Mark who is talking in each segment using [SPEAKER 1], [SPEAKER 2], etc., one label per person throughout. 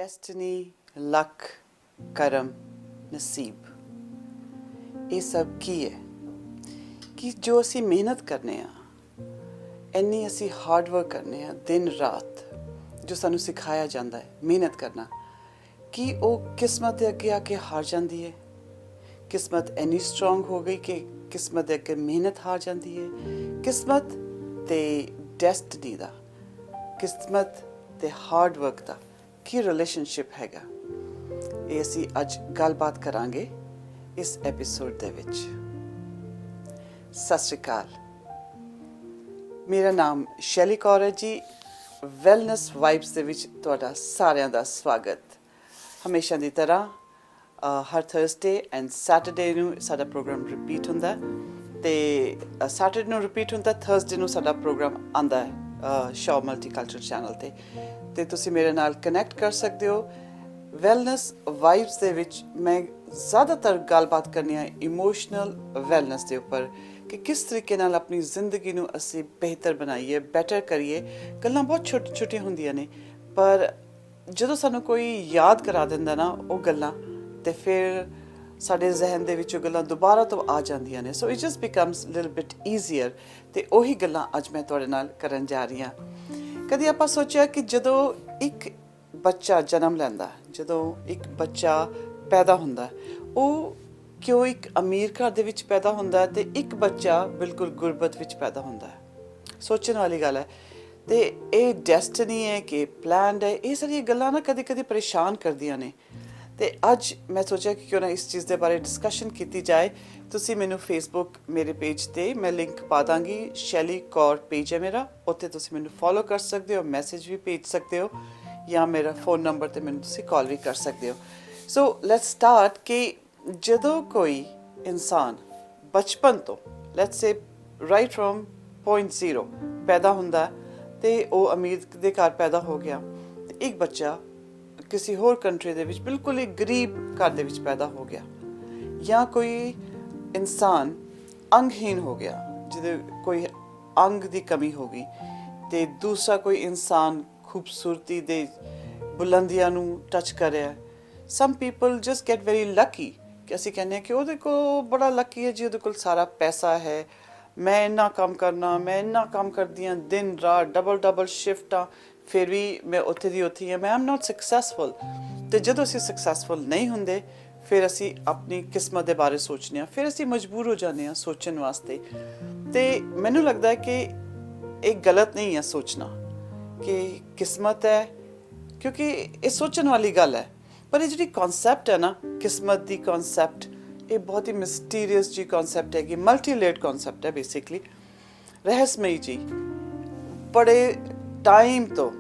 [SPEAKER 1] Destiny, ਲੱਕ, ਕਰਮ, ਨਸੀਬ, ਇਹ ਸਭ ਕੀ ਹੈ ਕਿ ਜੋ ਅਸੀਂ ਮਿਹਨਤ ਕਰਨੇ ਆ, ਇੰਨੀ ਅਸੀਂ ਹਾਰਡ ਵਰਕ ਕਰਨੇ ਆ ਦਿਨ ਰਾਤ, ਜੋ ਸਾਨੂੰ ਸਿਖਾਇਆ ਜਾਂਦਾ ਹੈ ਮਿਹਨਤ ਕਰਨਾ, ਕਿ ਉਹ ਕਿਸਮਤ ਦੇ ਅੱਗੇ ਆ ਕੇ ਹਾਰ ਜਾਂਦੀ ਹੈ। ਕਿਸਮਤ ਇੰਨੀ ਸਟਰੋਂਗ ਹੋ ਗਈ ਕਿ ਕਿਸਮਤ ਦੇ ਅੱਗੇ ਮਿਹਨਤ ਹਾਰ ਜਾਂਦੀ ਹੈ। ਕਿਸਮਤ ਤੇ ਡੈਸਟਨੀ ਦਾ, ਕਿਸਮਤ ਤੇ ਹਾਰਡ ਵਰਕ ਦਾ ਕੀ ਰਿਲੇਸ਼ਨਸ਼ਿਪ ਹੈਗਾ, ਇਹ ਅਸੀਂ ਅੱਜ ਗੱਲਬਾਤ ਕਰਾਂਗੇ ਇਸ ਐਪੀਸੋਡ ਦੇ ਵਿੱਚ। ਸਤਿ ਸ਼੍ਰੀ ਅਕਾਲ, ਮੇਰਾ ਨਾਮ ਸ਼ੈਲੀ ਕੌਰ ਹੈ ਜੀ। ਵੈਲਨੈਸ ਵਾਈਬਸ ਦੇ ਵਿੱਚ ਤੁਹਾਡਾ ਸਾਰਿਆਂ ਦਾ ਸਵਾਗਤ। ਹਮੇਸ਼ਾ ਦੀ ਤਰ੍ਹਾਂ ਹਰ ਥਰਸਡੇ ਐਂਡ ਸੈਟਰਡੇ ਨੂੰ ਸਾਡਾ ਪ੍ਰੋਗਰਾਮ ਰਿਪੀਟ ਹੁੰਦਾ, ਅਤੇ ਸੈਟਰਡੇ ਨੂੰ ਰਿਪੀਟ ਹੁੰਦਾ, ਥਰਸਡੇ ਨੂੰ ਸਾਡਾ ਪ੍ਰੋਗਰਾਮ ਆਉਂਦਾ ਹੈ ਸ਼ੋ ਮਲਟੀਕਲਚਰਲ ਚੈਨਲ 'ਤੇ, ਅਤੇ ਤੁਸੀਂ ਮੇਰੇ ਨਾਲ ਕਨੈਕਟ ਕਰ ਸਕਦੇ ਹੋ। ਵੈਲਨੈਸ ਵਾਈਬਸ ਦੇ ਵਿੱਚ ਮੈਂ ਜ਼ਿਆਦਾਤਰ ਗੱਲਬਾਤ ਕਰਨੀ ਹੈ ਇਮੋਸ਼ਨਲ ਵੈਲਨੈਸ ਦੇ ਉੱਪਰ, ਕਿ ਕਿਸ ਤਰੀਕੇ ਨਾਲ ਆਪਣੀ ਜ਼ਿੰਦਗੀ ਨੂੰ ਅਸੀਂ ਬਿਹਤਰ ਬਣਾਈਏ, ਬੈਟਰ ਕਰੀਏ। ਗੱਲਾਂ ਬਹੁਤ ਛੋਟੀ ਛੋਟੀਆਂ ਹੁੰਦੀਆਂ ਨੇ, ਪਰ ਜਦੋਂ ਸਾਨੂੰ ਕੋਈ ਯਾਦ ਕਰਾ ਦਿੰਦਾ ਨਾ ਉਹ ਗੱਲਾਂ, ਅਤੇ ਫਿਰ ਸਾਡੇ ਜ਼ਹਿਨ ਦੇ ਵਿੱਚ ਉਹ ਗੱਲਾਂ ਦੁਬਾਰਾ ਤੋਂ ਆ ਜਾਂਦੀਆਂ ਨੇ। So it just becomes little bit easier, ਅਤੇ ਉਹੀ ਗੱਲਾਂ ਅੱਜ ਮੈਂ ਤੁਹਾਡੇ ਨਾਲ ਕਰਨ ਜਾ ਰਹੀ ਹਾਂ। ਕਦੀ ਆਪਾਂ ਸੋਚਿਆ ਕਿ ਜਦੋਂ ਇੱਕ ਬੱਚਾ ਜਨਮ ਲੈਂਦਾ, ਜਦੋਂ ਇੱਕ ਬੱਚਾ ਪੈਦਾ ਹੁੰਦਾ, ਉਹ ਕਿਉਂ ਇੱਕ ਅਮੀਰ ਘਰ ਦੇ ਵਿੱਚ ਪੈਦਾ ਹੁੰਦਾ ਅਤੇ ਇੱਕ ਬੱਚਾ ਬਿਲਕੁਲ ਗੁਰਬਤ ਵਿੱਚ ਪੈਦਾ ਹੁੰਦਾ ਹੈ? ਸੋਚਣ ਵਾਲੀ ਗੱਲ ਹੈ। ਅਤੇ ਇਹ ਡੈਸਟਨੀ ਹੈ ਕਿ ਪਲਾਨਡ ਹੈ? ਇਹ ਸਾਰੀਆਂ ਗੱਲਾਂ ਨਾ ਕਦੇ ਕਦੇ ਪਰੇਸ਼ਾਨ ਕਰਦੀਆਂ ਨੇ, ਅਤੇ ਅੱਜ ਮੈਂ ਸੋਚਿਆ ਕਿ ਕਿਉਂ ਨਾ ਇਸ ਚੀਜ਼ ਦੇ ਬਾਰੇ ਡਿਸਕਸ਼ਨ ਕੀਤੀ ਜਾਏ। ਤੁਸੀਂ ਮੈਨੂੰ ਫੇਸਬੁੱਕ ਮੇਰੇ ਪੇਜ 'ਤੇ ਮੈਂ ਲਿੰਕ ਪਾ ਦਾਂਗੀ, ਸ਼ੈਲੀ ਕੌਰ ਪੇਜ ਹੈ ਮੇਰਾ, ਉੱਥੇ ਤੁਸੀਂ ਮੈਨੂੰ ਫੋਲੋ ਕਰ ਸਕਦੇ ਹੋ, ਮੈਸੇਜ ਵੀ ਭੇਜ ਸਕਦੇ ਹੋ, ਜਾਂ ਮੇਰਾ ਫ਼ੋਨ ਨੰਬਰ 'ਤੇ ਮੈਨੂੰ ਤੁਸੀਂ ਕਾਲ ਵੀ ਕਰ ਸਕਦੇ ਹੋ। ਸੋ ਲੈਟਸ ਸਟਾਰਟ ਕਿ ਜਦੋਂ ਕੋਈ ਇਨਸਾਨ ਬਚਪਨ ਤੋਂ, let's say right from point 0 ਪੈਦਾ ਹੁੰਦਾ, ਅਤੇ ਉਹ ਅਮੀਰ ਦੇ ਘਰ ਪੈਦਾ ਹੋ ਗਿਆ, ਅਤੇ ਇੱਕ ਬੱਚਾ ਕਿਸੇ ਹੋਰ ਕੰਟਰੀ ਦੇ ਵਿੱਚ ਬਿਲਕੁਲ ਹੀ ਗਰੀਬ ਘਰ ਦੇ ਵਿੱਚ ਪੈਦਾ ਹੋ ਗਿਆ, ਜਾਂ ਕੋਈ ਇਨਸਾਨ ਅੰਗਹੀਨ ਹੋ ਗਿਆ, ਜਿਹਦੇ ਕੋਈ ਅੰਗ ਦੀ ਕਮੀ ਹੋ ਗਈ, ਅਤੇ ਦੂਸਰਾ ਕੋਈ ਇਨਸਾਨ ਖੂਬਸੂਰਤੀ ਦੇ ਬੁਲੰਦੀਆਂ ਨੂੰ ਟੱਚ ਕਰ ਰਿਹਾ। Some people just get very Lucky, ਕਿ ਅਸੀਂ ਕਹਿੰਦੇ ਹਾਂ ਕਿ ਉਹਦੇ ਕੋਲ ਬੜਾ ਲੱਕੀ ਹੈ ਜੀ, ਉਹਦੇ ਕੋਲ ਸਾਰਾ ਪੈਸਾ ਹੈ, ਮੈਂ ਇੰਨਾ ਕੰਮ ਕਰਨਾ, ਮੈਂ ਇੰਨਾ ਕੰਮ ਕਰਦੀ ਹਾਂ ਦਿਨ ਰਾਤ, ਡਬਲ ਸ਼ਿਫਟਾਂ, ਫਿਰ ਵੀ ਮੈਂ ਉੱਥੇ ਦੀ ਉੱਥੇ ਹੀ ਹਾਂ, ਮੈਂ ਐਮ ਨਾਟ ਸਕਸੈਸਫੁਲ। ਅਤੇ ਜਦੋਂ ਅਸੀਂ ਸਕਸੈਸਫੁਲ ਨਹੀਂ ਹੁੰਦੇ, ਫਿਰ ਅਸੀਂ ਆਪਣੀ ਕਿਸਮਤ ਦੇ ਬਾਰੇ ਸੋਚਦੇ ਹਾਂ, ਫਿਰ ਅਸੀਂ ਮਜਬੂਰ ਹੋ ਜਾਂਦੇ ਹਾਂ ਸੋਚਣ ਵਾਸਤੇ। ਅਤੇ ਮੈਨੂੰ ਲੱਗਦਾ ਹੈ ਕਿ ਇਹ ਗਲਤ ਨਹੀਂ ਹੈ ਸੋਚਣਾ ਕਿ ਕਿਸਮਤ ਹੈ, ਕਿਉਂਕਿ ਇਹ ਸੋਚਣ ਵਾਲੀ ਗੱਲ ਹੈ। ਪਰ ਇਹ ਜਿਹੜੀ ਕੌਨਸੈਪਟ ਹੈ ਨਾ, ਕਿਸਮਤ ਦੀ ਕੌਨਸੈਪਟ, ਇਹ ਬਹੁਤ ਹੀ ਮਿਸਟੀਰੀਅਸ ਜੀ ਕੌਨਸੈਪਟ ਹੈਗੀ, ਮਲਟੀ ਲੇਅਰਡ ਕੌਨਸੈਪਟ ਹੈ ਬੇਸਿਕਲੀ, ਰਹੱਸਮਈ ਜੀ। ਬੜੇ ਟਾਈਮ ਤੋਂ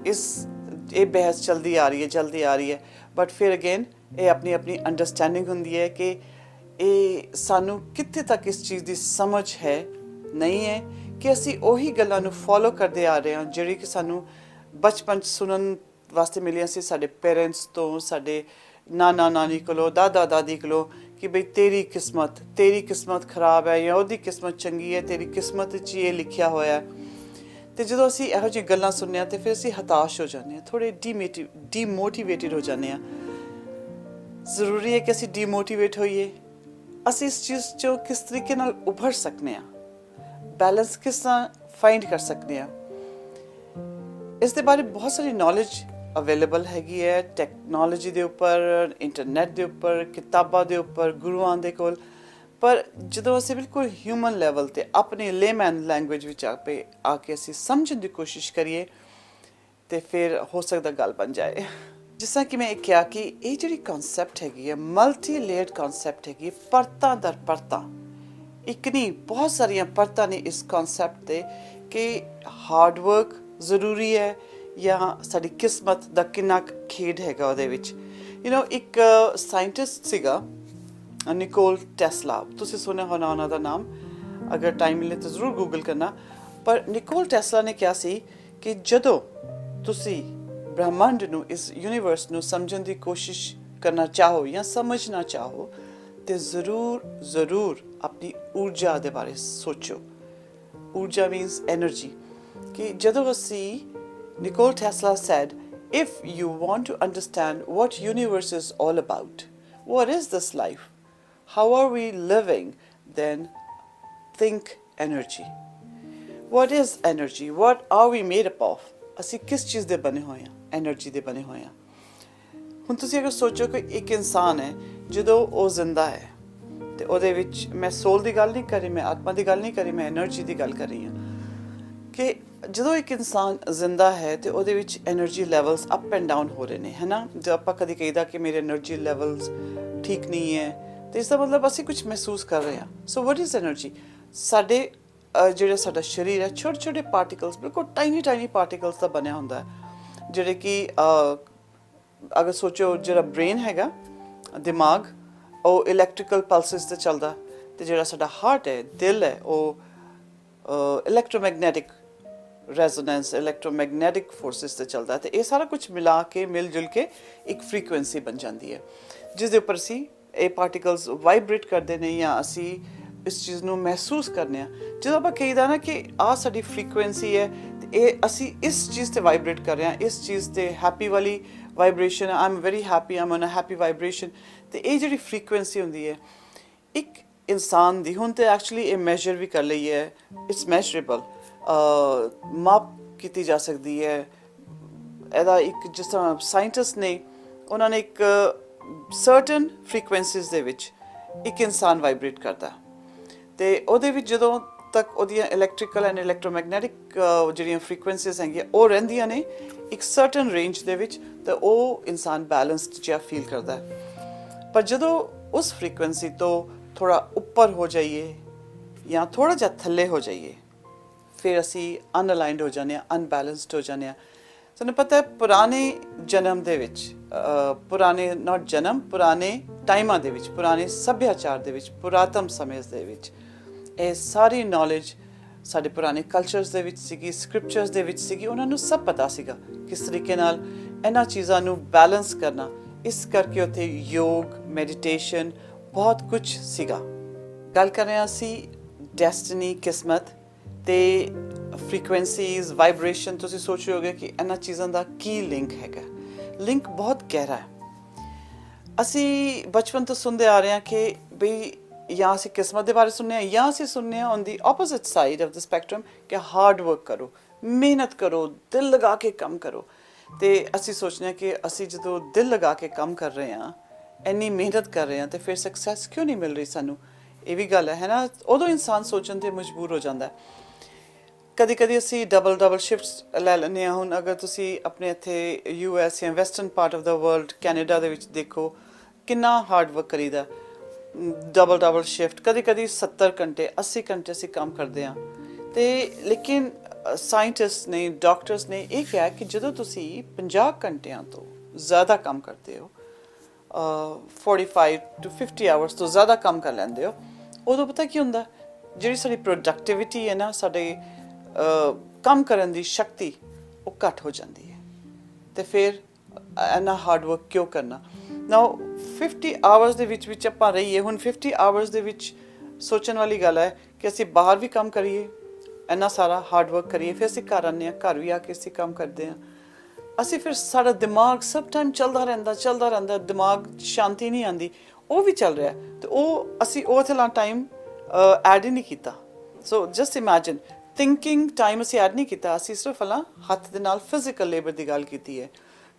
[SPEAKER 1] ਇਹ ਬਹਿਸ ਚਲਦੀ ਆ ਰਹੀ ਹੈ, ਬਟ ਫਿਰ ਅਗੇਨ ਇਹ ਆਪਣੀ ਆਪਣੀ ਅੰਡਰਸਟੈਂਡਿੰਗ ਹੁੰਦੀ ਹੈ ਕਿ ਇਹ ਸਾਨੂੰ ਕਿੱਥੇ ਤੱਕ ਇਸ ਚੀਜ਼ ਦੀ ਸਮਝ ਹੈ, ਨਹੀਂ ਹੈ, ਕਿ ਅਸੀਂ ਉਹੀ ਗੱਲਾਂ ਨੂੰ ਫੋਲੋ ਕਰਦੇ ਆ ਰਹੇ ਹਾਂ ਜਿਹੜੀ ਕਿ ਸਾਨੂੰ ਬਚਪਨ 'ਚ ਸੁਣਨ ਵਾਸਤੇ ਮਿਲੀਆਂ ਸੀ ਸਾਡੇ ਪੇਰੈਂਟਸ ਤੋਂ, ਸਾਡੇ ਨਾਨਾ ਨਾਨੀ ਕੋਲੋਂ, ਦਾਦਾ ਦਾਦੀ ਕੋਲੋਂ, ਕਿ ਬਈ ਤੇਰੀ ਕਿਸਮਤ ਖਰਾਬ ਹੈ, ਜਾਂ ਉਹਦੀ ਕਿਸਮਤ ਚੰਗੀ ਹੈ, ਤੇਰੀ ਕਿਸਮਤ 'ਚ ਇਹ ਲਿਖਿਆ ਹੋਇਆ। ਅਤੇ ਜਦੋਂ ਅਸੀਂ ਇਹੋ ਜਿਹੀ ਗੱਲਾਂ ਸੁਣਦੇ ਹਾਂ, ਅਤੇ ਫਿਰ ਅਸੀਂ ਹਤਾਸ਼ ਹੋ ਜਾਂਦੇ ਹਾਂ, ਥੋੜ੍ਹੇ ਡੀਮੋਟੀਵੇਟਿਡ ਹੋ ਜਾਂਦੇ ਹਾਂ। ਜ਼ਰੂਰੀ ਹੈ ਕਿ ਅਸੀਂ ਡੀਮੋਟੀਵੇਟ ਹੋਈਏ? ਅਸੀਂ ਇਸ ਚੀਜ਼ 'ਚੋਂ ਕਿਸ ਤਰੀਕੇ ਨਾਲ ਉੱਭਰ ਸਕਦੇ ਹਾਂ, ਬੈਲੈਂਸ ਕਿਸ ਤਰ੍ਹਾਂ ਫਾਈਂਡ ਕਰ ਸਕਦੇ ਹਾਂ? ਇਸ ਦੇ ਬਾਰੇ ਬਹੁਤ ਸਾਰੀ ਨੌਲੇਜ ਅਵੇਲੇਬਲ ਹੈਗੀ ਹੈ, ਟੈਕਨੋਲੋਜੀ ਦੇ ਉੱਪਰ, ਇੰਟਰਨੈਟ ਦੇ ਉੱਪਰ, ਕਿਤਾਬਾਂ ਦੇ ਉੱਪਰ, ਗੁਰੂਆਂ ਦੇ ਕੋਲ। ਪਰ ਜਦੋਂ ਅਸੀਂ ਬਿਲਕੁਲ ਹਿਊਮਨ ਲੈਵਲ 'ਤੇ ਆਪਣੀ ਲੇਮੈਨ ਲੈਂਗੁਏਜ ਵਿੱਚ ਆ ਕੇ ਅਸੀਂ ਸਮਝਣ ਦੀ ਕੋਸ਼ਿਸ਼ ਕਰੀਏ, ਅਤੇ ਫਿਰ ਹੋ ਸਕਦਾ ਗੱਲ ਬਣ ਜਾਏ। ਜਿਸ ਤਰ੍ਹਾਂ ਕਿ ਮੈਂ ਇਹ ਕਿਹਾ ਕਿ ਇਹ ਜਿਹੜੀ ਕੌਨਸੈਪਟ ਹੈਗੀ ਹੈ, ਮਲਟੀ ਲੇਅਰਡ ਕੌਨਸੈਪਟ ਹੈਗੀ, ਪਰਤਾਂ ਦਰ ਪਰਤਾਂ, ਇੱਕ ਨਹੀਂ ਬਹੁਤ ਸਾਰੀਆਂ ਪਰਤਾਂ ਨੇ ਇਸ ਕੌਨਸੈਪਟ 'ਤੇ, ਕਿ ਹਾਰਡ ਵਰਕ ਜ਼ਰੂਰੀ ਹੈ, ਜਾਂ ਸਾਡੀ ਕਿਸਮਤ ਦਾ ਕਿੰਨਾ ਖੇਡ ਹੈਗਾ ਉਹਦੇ ਵਿੱਚ। ਇੱਕ ਸਾਇੰਟਿਸਟ ਸੀਗਾ ਨਿਕੋਲ ਟੈਸਲਾ, ਤੁਸੀਂ ਸੁਣਿਆ ਹੋਣਾ ਉਹਨਾਂ ਦਾ ਨਾਮ, ਅਗਰ ਟਾਈਮ ਮਿਲੇ ਤਾਂ ਜ਼ਰੂਰ ਗੂਗਲ ਕਰਨਾ। ਪਰ ਨਿਕੋਲ ਟੈਸਲਾ ਨੇ ਕਿਹਾ ਸੀ ਕਿ ਜਦੋਂ ਤੁਸੀਂ ਬ੍ਰਹਿਮੰਡ ਨੂੰ, ਇਸ ਯੂਨੀਵਰਸ ਨੂੰ ਸਮਝਣ ਦੀ ਕੋਸ਼ਿਸ਼ ਕਰਨਾ ਚਾਹੋ ਜਾਂ ਸਮਝਣਾ ਚਾਹੋ, ਤੇ ਜ਼ਰੂਰ ਆਪਣੀ ਊਰਜਾ ਦੇ ਬਾਰੇ ਸੋਚੋ। ਊਰਜਾ ਮੀਨਸ ਐਨਰਜੀ, ਕਿ ਜਦੋਂ ਅਸੀਂ, Nicole Tesla said if you want to understand what universe is all about, what is this life, how are we living, then think energy. What is energy? What are we made up of? ਅਸੀਂ ਕਿਸ ਚੀਜ਼ ਦੇ ਬਣੇ ਹੋਏ ਹਾਂ? Energy ਦੇ ਬਣੇ ਹੋਏ ਹਾਂ। ਹੁਣ ਤੁਸੀਂ ਅਗਰ ਸੋਚੋ ਕਿ ਇੱਕ ਇਨਸਾਨ ਹੈ, ਜਦੋਂ ਉਹ ਜ਼ਿੰਦਾ ਹੈ ਤੇ ਉਹਦੇ ਵਿੱਚ, ਮੈਂ ਸੋਲ ਦੀ ਗੱਲ ਨਹੀਂ ਕਰ ਰਹੀ, ਮੈਂ ਆਤਮਾ ਦੀ ਗੱਲ ਨਹੀਂ ਕਰ ਰਹੀ, ਮੈਂ ਐਨਰਜੀ ਦੀ ਗੱਲ ਕਰ ਰਹੀ ਹਾਂ ਕਿ ਜਦੋਂ ਇੱਕ ਇਨਸਾਨ ਜ਼ਿੰਦਾ ਹੈ ਤੇ ਉਹਦੇ ਵਿੱਚ energy levels up and down ਹੋ ਰਹੇ ਨੇ, ਹੈ ਨਾ। ਜਦੋਂ ਆਪਾਂ ਕਦੀ ਕਹੀਦਾ ਕਿ ਮੇਰੇ ਐਨਰਜੀ ਲੈਵਲਸ ਠੀਕ ਨਹੀਂ ਹੈ, ਤੇ ਇਸ ਦਾ ਮਤਲਬ ਅਸੀਂ ਕੁਝ ਮਹਿਸੂਸ ਕਰ ਰਹੇ ਹਾਂ। ਸੋ ਵਟ ਇਜ਼ ਐਨਰਜੀ? ਸਾਡੇ ਜਿਹੜਾ ਸਾਡਾ ਸਰੀਰ ਹੈ, ਛੋਟੇ ਛੋਟੇ ਪਾਰਟੀਕਲਸ, ਬਿਲਕੁਲ ਟਾਈਨੀ ਟਾਈਨੀ ਪਾਰਟੀਕਲਸ ਦਾ ਬਣਿਆ ਹੁੰਦਾ ਹੈ, ਜਿਹੜੇ ਕਿ ਅਗਰ ਸੋਚੋ ਜਿਹੜਾ ਬ੍ਰੇਨ ਹੈਗਾ, ਦਿਮਾਗ, ਉਹ ਇਲੈਕਟ੍ਰੀਕਲ ਪਲਸਿਸ 'ਤੇ ਚੱਲਦਾ, ਅਤੇ ਜਿਹੜਾ ਸਾਡਾ ਹਾਰਟ ਹੈ, ਦਿਲ ਹੈ, ਉਹ ਇਲੈਕਟ੍ਰੋਮੈਗਨੈਟਿਕ ਰੈਜ਼ੋਨੈਂਸ, ਇਲੈਕਟ੍ਰੋਮੈਗਨੈਟਿਕ ਫੋਰਸਿਸ 'ਤੇ ਚੱਲਦਾ, ਅਤੇ ਇਹ ਸਾਰਾ ਕੁਝ ਮਿਲਾ ਕੇ, ਮਿਲ ਜੁਲ ਕੇ ਇੱਕ ਫਰੀਕੁਐਂਸੀ ਬਣ ਜਾਂਦੀ ਹੈ, ਜਿਸ ਦੇ ਉੱਪਰ ਅਸੀਂ ਇਹ ਪਾਰਟੀਕਲਸ ਵਾਈਬ੍ਰੇਟ ਕਰਦੇ ਨੇ, ਜਾਂ ਅਸੀਂ ਇਸ ਚੀਜ਼ ਨੂੰ ਮਹਿਸੂਸ ਕਰਨੇ ਹਾਂ। ਜਦੋਂ ਆਪਾਂ ਕਹੀਦਾ ਨਾ ਕਿ ਆਹ ਸਾਡੀ ਫਰੀਕੁਐਂਸੀ ਹੈ, ਅਤੇ ਇਹ ਅਸੀਂ ਇਸ ਚੀਜ਼ 'ਤੇ ਵਾਈਬ੍ਰੇਟ ਕਰ ਰਹੇ ਹਾਂ, ਇਸ ਚੀਜ਼ 'ਤੇ ਹੈਪੀ ਵਾਲੀ vibration, I am very happy, I am on a happy vibration, ਅਤੇ ਇਹ ਜਿਹੜੀ ਫਰੀਕੁਐਂਸੀ ਹੁੰਦੀ ਹੈ ਇੱਕ ਇਨਸਾਨ ਦੀ, ਹੁਣ ਤਾਂ ਐਕਚੁਅਲੀ ਇਹ ਮੈਜ਼ਰ ਵੀ ਕਰ ਲਈ ਹੈ, ਇਟਸ ਮੈਜ਼ਰੇਬਲ, ਮਾਪ ਕੀਤੀ ਜਾ ਸਕਦੀ ਹੈ। ਇਹਦਾ ਇੱਕ, ਜਿਸ ਤਰ੍ਹਾਂ ਸਾਇੰਟਿਸਟ ਨੇ, ਉਹਨਾਂ ਨੇ ਇੱਕ ਸਰਟਨ ਫਰੀਕੁਐਂਸੀਜ਼ ਦੇ ਵਿੱਚ ਇੱਕ ਇਨਸਾਨ ਵਾਈਬ੍ਰੇਟ ਕਰਦਾ, ਅਤੇ ਉਹਦੇ ਵਿੱਚ ਜਦੋਂ ਤੱਕ ਉਹਦੀਆਂ ਇਲੈਕਟ੍ਰੀਕਲ ਐਂਡ ਇਲੈਕਟ੍ਰੋਮੈਗਨੈਟਿਕ ਜਿਹੜੀਆਂ ਫਰੀਕੁਐਂਸੀਜ਼ ਹੈਗੀਆਂ ਉਹ ਰਹਿੰਦੀਆਂ ਨੇ ਇੱਕ ਸਰਟਨ ਰੇਂਜ ਦੇ ਵਿੱਚ, ਤਾਂ ਉਹ ਇਨਸਾਨ ਬੈਲੈਂਸਡ ਜਿਹਾ ਫੀਲ ਕਰਦਾ ਹੈ। ਪਰ ਜਦੋਂ ਉਸ ਫਰੀਕੁਐਂਸੀ ਤੋਂ ਥੋੜ੍ਹਾ ਉੱਪਰ ਹੋ ਜਾਈਏ ਜਾਂ ਥੋੜ੍ਹਾ ਜਿਹਾ ਥੱਲੇ ਹੋ ਜਾਈਏ, ਫਿਰ ਅਸੀਂ ਅਨਅਲਾਈਨਡ ਹੋ ਜਾਂਦੇ ਹਾਂ, ਅਨਬੈਲੈਂਸਡ ਹੋ ਜਾਂਦੇ ਹਾਂ। ਤੁਹਾਨੂੰ ਪਤਾ ਹੈ, ਪੁਰਾਣੇ ਜਨਮ ਦੇ ਵਿੱਚ, ਪੁਰਾਣੇ ਨਾਟ ਜਨਮ, ਪੁਰਾਣੇ ਟਾਈਮਾਂ ਦੇ ਵਿੱਚ, ਪੁਰਾਣੇ ਸੱਭਿਆਚਾਰ ਦੇ ਵਿੱਚ, ਪੁਰਾਤਨ ਸਮੇਂ ਦੇ ਵਿੱਚ ਇਹ ਸਾਰੀ ਨੌਲੇਜ ਸਾਡੇ ਪੁਰਾਣੇ ਕਲਚਰਸ ਦੇ ਵਿੱਚ ਸੀਗੀ, ਸਕ੍ਰਿਪਚਰਸ ਦੇ ਵਿੱਚ ਸੀਗੀ। ਉਹਨਾਂ ਨੂੰ ਸਭ ਪਤਾ ਸੀਗਾ ਕਿਸ ਤਰੀਕੇ ਨਾਲ ਇਹਨਾਂ ਚੀਜ਼ਾਂ ਨੂੰ ਬੈਲੈਂਸ ਕਰਨਾ। ਇਸ ਕਰਕੇ ਉੱਥੇ ਯੋਗ, ਮੈਡੀਟੇਸ਼ਨ, ਬਹੁਤ ਕੁਝ ਸੀਗਾ। ਗੱਲ ਕਰ ਰਹੇ ਹਾਂ ਅਸੀਂ ਡੈਸਟਨੀ, ਕਿਸਮਤ ਅਤੇ ਫਰੀਕੁਐਂਸੀਜ਼, ਵਾਈਬ੍ਰੇਸ਼ਨ। ਤੁਸੀਂ ਸੋਚ ਰਹੇ ਹੋਗੇ ਕਿ ਇਹਨਾਂ ਚੀਜ਼ਾਂ ਦਾ ਕੀ ਲਿੰਕ ਹੈਗਾ। ਲਿੰਕ ਬਹੁਤ ਗਹਿਰਾ ਹੈ। ਅਸੀਂ ਬਚਪਨ ਤੋਂ ਸੁਣਦੇ ਆ ਰਹੇ ਹਾਂ ਕਿ ਬਈ ਜਾਂ ਅਸੀਂ ਕਿਸਮਤ ਦੇ ਬਾਰੇ ਸੁਣਦੇ ਹਾਂ, ਜਾਂ ਅਸੀਂ ਸੁਣਦੇ ਹਾਂ on the opposite side of the spectrum ਕਿ ਹਾਰਡ ਵਰਕ ਕਰੋ, ਮਿਹਨਤ ਕਰੋ, ਦਿਲ ਲਗਾ ਕੇ ਕੰਮ ਕਰੋ। ਅਤੇ ਅਸੀਂ ਸੋਚਦੇ ਹਾਂ ਕਿ ਅਸੀਂ ਜਦੋਂ ਦਿਲ ਲਗਾ ਕੇ ਕੰਮ ਕਰ ਰਹੇ ਹਾਂ, ਇੰਨੀ ਮਿਹਨਤ ਕਰ ਰਹੇ ਹਾਂ, ਅਤੇ ਫਿਰ ਸਕਸੈਸ ਕਿਉਂ ਨਹੀਂ ਮਿਲ ਰਹੀ ਸਾਨੂੰ? ਇਹ ਵੀ ਗੱਲ ਹੈ ਨਾ। ਉਦੋਂ ਇਨਸਾਨ ਸੋਚਣ 'ਤੇ ਮਜਬੂਰ ਹੋ ਜਾਂਦਾ। ਕਦੀ ਕਦੀ ਅਸੀਂ ਡਬਲ ਸ਼ਿਫਟਸ ਲੈ ਲੈਂਦੇ ਹਾਂ। ਹੁਣ ਅਗਰ ਤੁਸੀਂ ਆਪਣੇ ਇੱਥੇ US ਜਾਂ western part of the world, Canada ਦੇ ਵਿੱਚ ਦੇਖੋ, ਕਿੰਨਾ ਹਾਰਡ ਵਰਕ ਕਰੀਦਾ, ਡਬਲ ਸ਼ਿਫਟ, ਕਦੀ ਕਦੀ 70 ਘੰਟੇ 80 ਘੰਟੇ ਅਸੀਂ ਕੰਮ ਕਰਦੇ ਹਾਂ। ਅਤੇ ਲੇਕਿਨ ਸਾਇੰਟਿਸਟ ਨੇ, ਡਾਕਟਰਸ ਨੇ ਇਹ ਕਿਹਾ ਕਿ ਜਦੋਂ ਤੁਸੀਂ 50 ਘੰਟਿਆਂ ਤੋਂ ਜ਼ਿਆਦਾ ਕੰਮ ਕਰਦੇ ਹੋ, 45 to 50 ਆਵਰਸ ਤੋਂ ਜ਼ਿਆਦਾ ਕੰਮ ਕਰ ਲੈਂਦੇ ਹੋ, ਉਦੋਂ ਪਤਾ ਕੀ ਹੁੰਦਾ, ਜਿਹੜੀ ਸਾਡੀ ਪ੍ਰੋਡਕਟਿਵਿਟੀ ਹੈ ਨਾ, ਸਾਡੇ ਕੰਮ ਕਰਨ ਦੀ ਸ਼ਕਤੀ, ਉਹ ਘੱਟ ਹੋ ਜਾਂਦੀ ਹੈ। ਅਤੇ ਫਿਰ ਇੰਨਾ ਹਾਰਡ ਵਰਕ ਕਿਉਂ ਕਰਨਾ? ਨਾਓ 50 ਆਵਰਸ ਦੇ ਵਿੱਚ ਆਪਾਂ ਰਹੀਏ। ਹੁਣ 50 ਆਵਰਸ ਦੇ ਵਿੱਚ ਸੋਚਣ ਵਾਲੀ ਗੱਲ ਹੈ ਕਿ ਅਸੀਂ ਬਾਹਰ ਵੀ ਕੰਮ ਕਰੀਏ, ਇੰਨਾ ਸਾਰਾ ਹਾਰਡ ਵਰਕ ਕਰੀਏ, ਫਿਰ ਅਸੀਂ ਘਰ ਆਉਂਦੇ ਹਾਂ, ਘਰ ਵੀ ਆ ਕੇ ਅਸੀਂ ਕੰਮ ਕਰਦੇ ਹਾਂ। ਅਸੀਂ ਫਿਰ ਸਾਡਾ ਦਿਮਾਗ ਸਭ ਟਾਈਮ ਚੱਲਦਾ ਰਹਿੰਦਾ, ਦਿਮਾਗ ਸ਼ਾਂਤੀ ਨਹੀਂ ਆਉਂਦੀ, ਉਹ ਵੀ ਚੱਲ ਰਿਹਾ, ਅਤੇ ਉਹ ਅਸੀਂ ਉਹ ਥਲਾ ਟਾਈਮ ਐਡ ਹੀ ਨਹੀਂ ਕੀਤਾ। ਸੋ ਜਸਟ ਇਮੈਜਿਨ, ਥਿੰਕਿੰਗ ਟਾਈਮ ਅਸੀਂ ਐਡ ਨਹੀਂ ਕੀਤਾ, ਅਸੀਂ ਸਿਰਫ ਹੱਥ ਦੇ ਨਾਲ ਫਿਜ਼ੀਕਲ ਲੇਬਰ ਦੀ ਗੱਲ ਕੀਤੀ ਹੈ।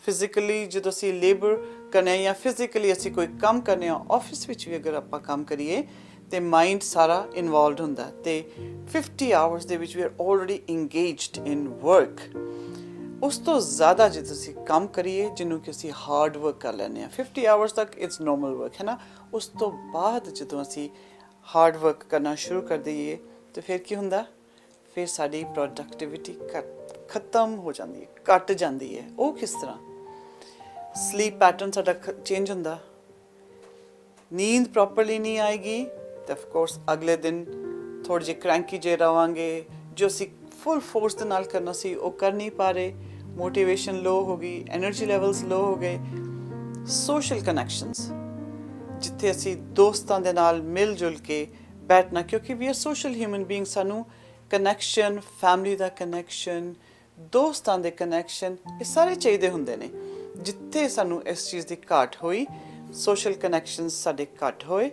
[SPEAKER 1] ਫਿਜ਼ੀਕਲੀ ਜਦੋਂ ਅਸੀਂ ਲੇਬਰ ਕਰਨੇ ਹਾਂ, ਜਾਂ ਫਿਜ਼ੀਕਲੀ ਅਸੀਂ ਕੋਈ ਕੰਮ ਕਰਨੇ ਹਾਂ, ਆਫਿਸ ਵਿੱਚ ਵੀ ਅਗਰ ਆਪਾਂ ਕੰਮ ਕਰੀਏ, ਅਤੇ ਮਾਈਂਡ ਸਾਰਾ ਇਨਵੋਲਵਡ ਹੁੰਦਾ। ਅਤੇ 50 ਆਵਰਸ ਦੇ ਵਿੱਚ we are already engaged in work. ਉਸ ਤੋਂ ਜ਼ਿਆਦਾ ਜੇ ਤੁਸੀਂ ਕੰਮ ਕਰੀਏ, ਜਿਹਨੂੰ ਕਿ ਅਸੀਂ ਹਾਰਡ ਵਰਕ ਕਰ ਲੈਂਦੇ ਹਾਂ, 50 ਆਵਰਸ ਤੱਕ ਇਟਸ ਨੋਰਮਲ ਵਰਕ, ਹੈ ਨਾ। ਉਸ ਤੋਂ ਬਾਅਦ ਜਦੋਂ ਅਸੀਂ ਹਾਰਡ ਵਰਕ ਕਰਨਾ ਸ਼ੁਰੂ ਕਰ ਦਈਏ, ਤਾਂ ਫਿਰ ਕੀ ਹੁੰਦਾ? ਫਿਰ ਸਾਡੀ ਪ੍ਰੋਡਕਟਿਵਿਟੀ ਖਤਮ ਹੋ ਜਾਂਦੀ ਹੈ, ਘੱਟ ਜਾਂਦੀ ਹੈ। ਉਹ ਕਿਸ ਤਰ੍ਹਾਂ? ਸਲੀਪ ਪੈਟਰਨ ਸਾਡਾ ਚੇਂਜ ਹੁੰਦਾ, ਨੀਂਦ ਪ੍ਰੋਪਰਲੀ ਨਹੀਂ ਆਏਗੀ, ਤਾਂ ਅਫਕੋਰਸ ਅਗਲੇ ਦਿਨ ਥੋੜ੍ਹੇ ਜਿਹੇ ਕਰੈਂਕੀ ਜਿਹੇ ਰਹਾਂਗੇ। ਜੋ ਅਸੀਂ ਫੁੱਲ ਫੋਰਸ ਦੇ ਨਾਲ ਕਰਨਾ ਸੀ, ਉਹ ਕਰ ਨਹੀਂ ਪਾ ਰਹੇ, ਮੋਟੀਵੇਸ਼ਨ ਲੋ ਹੋ ਗਈ, ਐਨਰਜੀ ਲੈਵਲਸ ਲੋ ਹੋ ਗਏ। ਸੋਸ਼ਲ ਕਨੈਕਸ਼ਨਸ, ਜਿੱਥੇ ਅਸੀਂ ਦੋਸਤਾਂ ਦੇ ਨਾਲ ਮਿਲ ਜੁਲ ਕੇ ਬੈਠਣਾ, ਕਿਉਂਕਿ we are social human being, ਸਾਨੂੰ ਕਨੈਕਸ਼ਨ, ਫੈਮਲੀ ਦਾ ਕਨੈਕਸ਼ਨ, ਦੋਸਤਾਂ ਦੇ ਕਨੈਕਸ਼ਨ, ਇਹ ਸਾਰੇ ਚਾਹੀਦੇ ਹੁੰਦੇ ਨੇ। ਜਿੱਥੇ ਸਾਨੂੰ ਇਸ ਚੀਜ਼ ਦੀ ਘਾਟ ਹੋਈ, ਸੋਸ਼ਲ ਕਨੈਕਸ਼ਨਸ ਸਾਡੇ ਘੱਟ ਹੋਏ,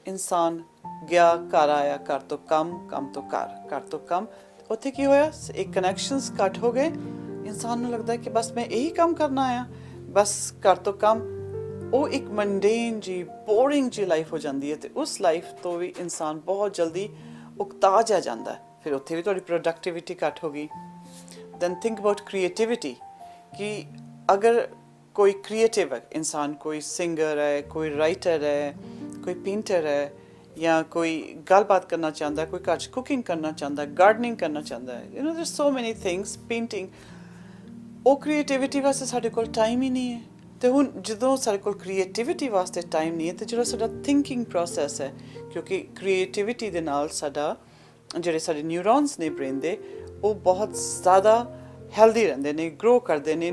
[SPEAKER 1] ਇਨਸਾਨ ਗਿਆ, ਘਰ ਆਇਆ, ਘਰ ਤੋਂ ਕੰਮ, ਕੰਮ ਤੋਂ ਘਰ, ਘਰ ਤੋਂ ਕੰਮ, ਉੱਥੇ ਕੀ ਹੋਇਆ, ਇਹ ਕਨੈਕਸ਼ਨਸ ਘੱਟ ਹੋ ਗਏ। ਇਨਸਾਨ ਨੂੰ ਲੱਗਦਾ ਕਿ ਬਸ ਮੈਂ ਇਹੀ ਕੰਮ ਕਰਨਾ ਆਇਆ, ਬਸ ਘਰ ਤੋਂ ਕੰਮ। ਉਹ ਇੱਕ ਮੰਡੇਨ ਜੀ, ਬੋਰਿੰਗ ਜੀ ਲਾਈਫ ਹੋ ਜਾਂਦੀ ਹੈ, ਅਤੇ ਉਸ ਲਾਈਫ ਤੋਂ ਵੀ ਇਨਸਾਨ ਬਹੁਤ ਜਲਦੀ ਉਕਤਾ ਜਾ ਜਾਂਦਾ ਹੈ। ਫਿਰ ਉੱਥੇ ਵੀ ਤੁਹਾਡੀ ਪ੍ਰੋਡਕਟਿਵਿਟੀ ਘੱਟ ਹੋ ਗਈ। ਦੈਨ ਥਿੰਕ ਅਬਾਊਟ ਕ੍ਰੀਏਟਿਵਿਟੀ, ਕਿ ਅਗਰ ਕੋਈ ਕ੍ਰੀਏਟਿਵ ਹੈ ਇਨਸਾਨ, ਕੋਈ ਸਿੰਗਰ ਹੈ, ਕੋਈ ਰਾਈਟਰ ਹੈ, ਕੋਈ ਪੇਂਟਰ ਹੈ, ਜਾਂ ਕੋਈ ਗੱਲਬਾਤ ਕਰਨਾ ਚਾਹੁੰਦਾ, ਕੋਈ ਘਰ 'ਚ ਕੁਕਿੰਗ ਕਰਨਾ ਚਾਹੁੰਦਾ, ਗਾਰਡਨਿੰਗ ਕਰਨਾ ਚਾਹੁੰਦਾ ਹੈ, ਦੇਰ ਸੋ ਮੈਨੀ ਥਿੰਗਸ, ਪੇਂਟਿੰਗ, ਉਹ ਕ੍ਰੀਏਟਿਵਿਟੀ ਵਾਸਤੇ ਸਾਡੇ ਕੋਲ ਟਾਈਮ ਹੀ ਨਹੀਂ ਹੈ। ਅਤੇ ਹੁਣ ਜਦੋਂ ਸਾਡੇ ਕੋਲ ਕ੍ਰੀਏਟਿਵਿਟੀ ਵਾਸਤੇ ਟਾਈਮ ਨਹੀਂ ਹੈ, ਅਤੇ ਜਿਹੜਾ ਸਾਡਾ ਥਿੰਕਿੰਗ ਪ੍ਰੋਸੈਸ ਹੈ, ਕਿਉਂਕਿ ਕ੍ਰੀਏਟਿਵਿਟੀ ਦੇ ਨਾਲ ਸਾਡਾ ਜਿਹੜੇ ਸਾਡੇ ਨਿਊਰੋਨਸ ਨੇ ਬ੍ਰੇਨ ਦੇ, ਉਹ ਬਹੁਤ ਜ਼ਿਆਦਾ ਹੈਲਦੀ ਰਹਿੰਦੇ ਨੇ, ਗਰੋ ਕਰਦੇ ਨੇ,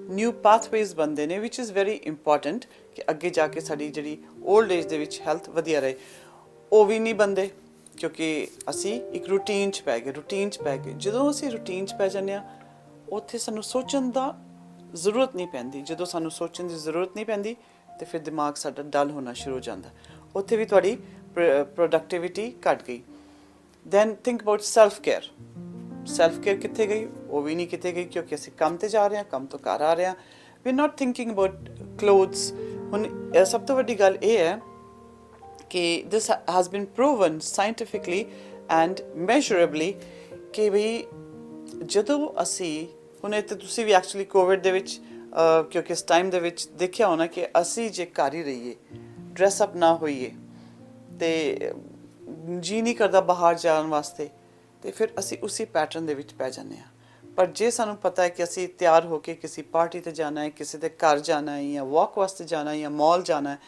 [SPEAKER 1] ਨਿਊ ਪਾਥਵੇਜ਼ ਬਣਦੇ ਨੇ, ਵਿਚ ਇਜ਼ ਵੈਰੀ ਇੰਪੋਰਟੈਂਟ ਕਿ ਅੱਗੇ ਜਾ ਕੇ ਸਾਡੀ ਜਿਹੜੀ ਓਲਡ ਏਜ ਦੇ ਵਿੱਚ ਹੈਲਥ ਵਧੀਆ ਰਹੇ। ਉਹ ਵੀ ਨਹੀਂ ਬਣਦੇ ਕਿਉਂਕਿ ਅਸੀਂ ਇੱਕ ਰੂਟੀਨ 'ਚ ਪੈ ਗਏ। ਜਦੋਂ ਅਸੀਂ ਰੂਟੀਨ 'ਚ ਪੈ ਜਾਂਦੇ ਹਾਂ, ਉੱਥੇ ਸਾਨੂੰ ਸੋਚਣ ਦਾ ਜ਼ਰੂਰਤ ਨਹੀਂ ਪੈਂਦੀ। ਜਦੋਂ ਸਾਨੂੰ ਸੋਚਣ ਦੀ ਜ਼ਰੂਰਤ ਨਹੀਂ ਪੈਂਦੀ, ਅਤੇ ਫਿਰ ਦਿਮਾਗ ਸਾਡਾ ਡਲ ਹੋਣਾ ਸ਼ੁਰੂ ਹੋ ਜਾਂਦਾ, ਉੱਥੇ ਵੀ ਤੁਹਾਡੀ ਪ੍ਰੋਡਕਟਿਵਿਟੀ ਘੱਟ ਗਈ। Then think about self care ਕਿੱਥੇ ਗਈ? ਉਹ ਵੀ ਨਹੀਂ ਕਿਤੇ ਗਈ, ਕਿਉਂਕਿ ਅਸੀਂ ਕੰਮ 'ਤੇ ਜਾ ਰਹੇ ਹਾਂ, ਕੰਮ ਤੋਂ ਘਰ ਆ ਰਹੇ ਹਾਂ। We not thinking about clothes. ਹੁਣ ਸਭ ਤੋਂ ਵੱਡੀ ਗੱਲ ਇਹ ਹੈ ਕਿ this has been proven scientifically and measurably ਕਿ ਵੀ ਜਦੋਂ ਅਸੀਂ, ਹੁਣ ਇਹ ਤਾਂ ਤੁਸੀਂ ਵੀ ਐਕਚੁਅਲੀ ਕੋਵਿਡ ਦੇ ਵਿੱਚ, ਕਿਉਂਕਿ ਇਸ ਟਾਈਮ ਦੇ ਵਿੱਚ ਦੇਖਿਆ ਹੋਣਾ ਕਿ ਅਸੀਂ ਜੇ ਘਰ ਹੀ ਰਹੀਏ, ਡਰੈਸਅਪ ਨਾ ਹੋਈਏ, ਅਤੇ ਜੀ ਨਹੀਂ ਕਰਦਾ ਬਾਹਰ ਜਾਣ ਵਾਸਤੇ, ਅਤੇ ਫਿਰ ਅਸੀਂ ਉਸੇ ਪੈਟਰਨ ਦੇ ਵਿੱਚ ਪੈ ਜਾਂਦੇ ਹਾਂ। ਪਰ ਜੇ ਸਾਨੂੰ ਪਤਾ ਹੈ ਕਿ ਅਸੀਂ ਤਿਆਰ ਹੋ ਕੇ ਕਿਸੇ ਪਾਰਟੀ 'ਤੇ ਜਾਣਾ ਹੈ, ਕਿਸੇ ਦੇ ਘਰ ਜਾਣਾ ਹੈ, ਜਾਂ ਵਾਕ ਵਾਸਤੇ ਜਾਣਾ ਹੈ, ਜਾਂ ਮਾਲ ਜਾਣਾ ਹੈ,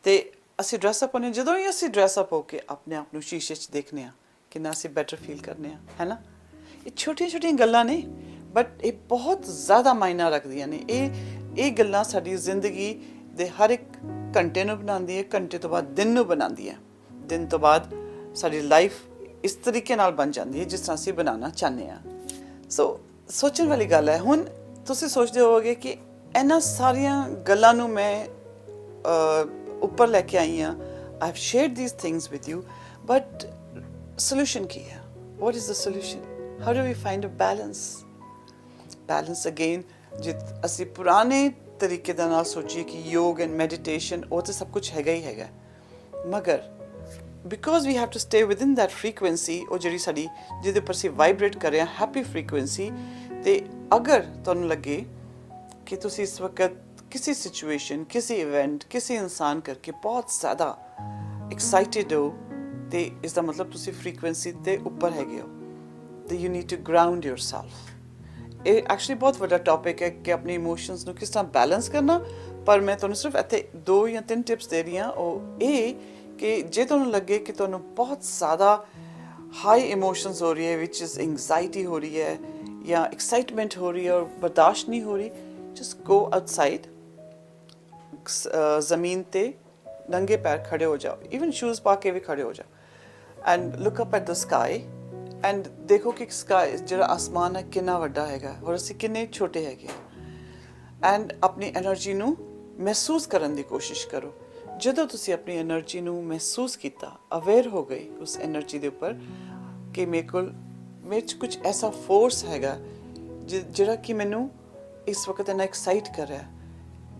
[SPEAKER 1] ਅਤੇ ਅਸੀਂ ਡਰੈਸਅਪ ਹੋਣੇ, ਜਦੋਂ ਹੀ ਅਸੀਂ ਡਰੈਸਅਪ ਹੋ ਕੇ ਆਪਣੇ ਆਪ ਨੂੰ ਸ਼ੀਸ਼ੇ 'ਚ ਦੇਖਦੇ ਹਾਂ, ਕਿੰਨਾ ਅਸੀਂ ਬੈਟਰ ਫੀਲ ਕਰਨੇ ਹਾਂ, ਹੈ ਨਾ। ਇਹ ਛੋਟੀਆਂ ਗੱਲਾਂ ਨੇ, ਬਟ ਇਹ ਬਹੁਤ ਜ਼ਿਆਦਾ ਮਾਇਨਾ ਰੱਖਦੀਆਂ ਨੇ। ਇਹ ਗੱਲਾਂ ਸਾਡੀ ਜ਼ਿੰਦਗੀ ਦੇ ਹਰ ਇੱਕ ਘੰਟੇ ਨੂੰ ਬਣਾਉਂਦੀ ਹੈ, ਘੰਟੇ ਤੋਂ ਬਾਅਦ ਦਿਨ ਨੂੰ ਬਣਾਉਂਦੀ ਹੈ, ਦਿਨ ਤੋਂ ਬਾਅਦ ਸਾਡੀ ਲਾਈਫ ਇਸ ਤਰੀਕੇ ਨਾਲ ਬਣ ਜਾਂਦੀ ਹੈ ਜਿਸ ਤਰ੍ਹਾਂ ਅਸੀਂ ਬਣਾਉਣਾ ਚਾਹੁੰਦੇ ਹਾਂ। ਸੋ ਸੋਚਣ ਵਾਲੀ ਗੱਲ ਹੈ। ਹੁਣ ਤੁਸੀਂ ਸੋਚਦੇ ਹੋਵੋਗੇ ਕਿ ਇਹਨਾਂ ਸਾਰੀਆਂ ਗੱਲਾਂ ਨੂੰ ਮੈਂ ਉੱਪਰ ਲੈ ਕੇ ਆਈ ਹਾਂ, I have shared these things with you, but solution ਕੀ ਹੈ? What is the solution? How do we find a balance again, ਜੇ ਅਸੀਂ ਪੁਰਾਣੇ ਤਰੀਕੇ ਦੇ ਨਾਲ ਸੋਚੀਏ ਕਿ ਯੋਗ ਐਂਡ ਮੈਡੀਟੇਸ਼ਨ, ਉਹ ਤਾਂ ਸਭ ਕੁਛ ਹੈਗਾ ਹੀ ਹੈਗਾ, ਮਗਰ because we have to stay within that frequency, ਉਹ ਜਿਹੜੀ ਸਾਡੀ ਜਿਹਦੇ ਉੱਪਰ ਅਸੀਂ ਵਾਈਬਰੇਟ ਕਰ ਰਹੇ ਹਾਂ, ਹੈਪੀ ਫਰੀਕੁਐਂਸੀ। ਅਤੇ ਅਗਰ ਤੁਹਾਨੂੰ ਲੱਗੇ ਕਿ ਤੁਸੀਂ ਇਸ ਵਕਤ ਕਿਸੇ ਸਿਚੁਏਸ਼ਨ, ਕਿਸੇ ਇਵੈਂਟ, ਕਿਸੇ ਇਨਸਾਨ ਕਰਕੇ ਬਹੁਤ ਜ਼ਿਆਦਾ ਐਕਸਾਈਟਿਡ ਹੋ, ਅਤੇ ਇਸ ਦਾ ਮਤਲਬ ਤੁਸੀਂ ਫਰੀਕੁਐਂਸੀ ਦੇ ਉੱਪਰ ਹੈਗੇ ਹੋ, ਤੇ you need to ground yourself. ਇਹ ਐਕਚੁਅਲੀ ਬਹੁਤ ਵੱਡਾ ਟੌਪਿਕ ਹੈ ਕਿ ਆਪਣੇ ਇਮੋਸ਼ਨਸ ਨੂੰ ਕਿਸ ਤਰ੍ਹਾਂ ਬੈਲੈਂਸ ਕਰਨਾ, ਪਰ ਮੈਂ ਤੁਹਾਨੂੰ ਸਿਰਫ ਇੱਥੇ 2 ਜਾਂ 3 ਟਿਪਸ ਦੇ ਰਹੀ ਹਾਂ। ਉਹ ਇਹ ਕਿ ਜੇ ਤੁਹਾਨੂੰ ਲੱਗੇ ਕਿ ਤੁਹਾਨੂੰ ਬਹੁਤ ਜ਼ਿਆਦਾ ਹਾਈ ਇਮੋਸ਼ਨਸ ਹੋ ਰਹੀ ਹੈ, ਵਿਚ ਇਜ਼ ਐਂਗਜ਼ਾਈਟੀ ਹੋ ਰਹੀ ਹੈ, ਜਾਂ ਐਕਸਾਈਟਮੈਂਟ ਹੋ ਰਹੀ ਹੈ ਔਰ ਬਰਦਾਸ਼ਤ ਨਹੀਂ ਹੋ ਰਹੀ, ਜਸਟ ਗੋ ਆਊਟਸਾਈਡ, ਜ਼ਮੀਨ 'ਤੇ ਨੰਗੇ ਪੈਰ ਖੜੇ ਹੋ ਜਾਓ, ਈਵਨ ਸ਼ੂਜ਼ ਪਾ ਕੇ ਵੀ ਖੜੇ ਹੋ ਜਾਓ, and look up at the sky, and ਦੇਖੋ ਕਿ ਸਕਾਈ, ਜਿਹੜਾ ਆਸਮਾਨ ਹੈ, ਕਿੰਨਾ ਵੱਡਾ ਹੈਗਾ ਔਰ ਅਸੀਂ ਕਿੰਨੇ ਛੋਟੇ ਹੈਗੇ। ਐਂਡ ਆਪਣੀ ਐਨਰਜੀ ਨੂੰ ਮਹਿਸੂਸ ਕਰਨ ਦੀ ਕੋਸ਼ਿਸ਼ ਕਰੋ। ਜਦੋਂ ਤੁਸੀਂ ਆਪਣੀ ਐਨਰਜੀ ਨੂੰ ਮਹਿਸੂਸ ਕੀਤਾ, ਅਵੇਅਰ ਹੋ ਗਏ ਉਸ ਐਨਰਜੀ ਦੇ ਉੱਪਰ ਕਿ ਮੇਰੇ 'ਚ ਕੁਝ ਐਸਾ ਫੋਰਸ ਹੈਗਾ ਜਿਹੜਾ ਕਿ ਮੈਨੂੰ ਇਸ ਵਕਤ ਇੰਨਾ ਐਕਸਾਈਟ ਕਰ ਰਿਹਾ,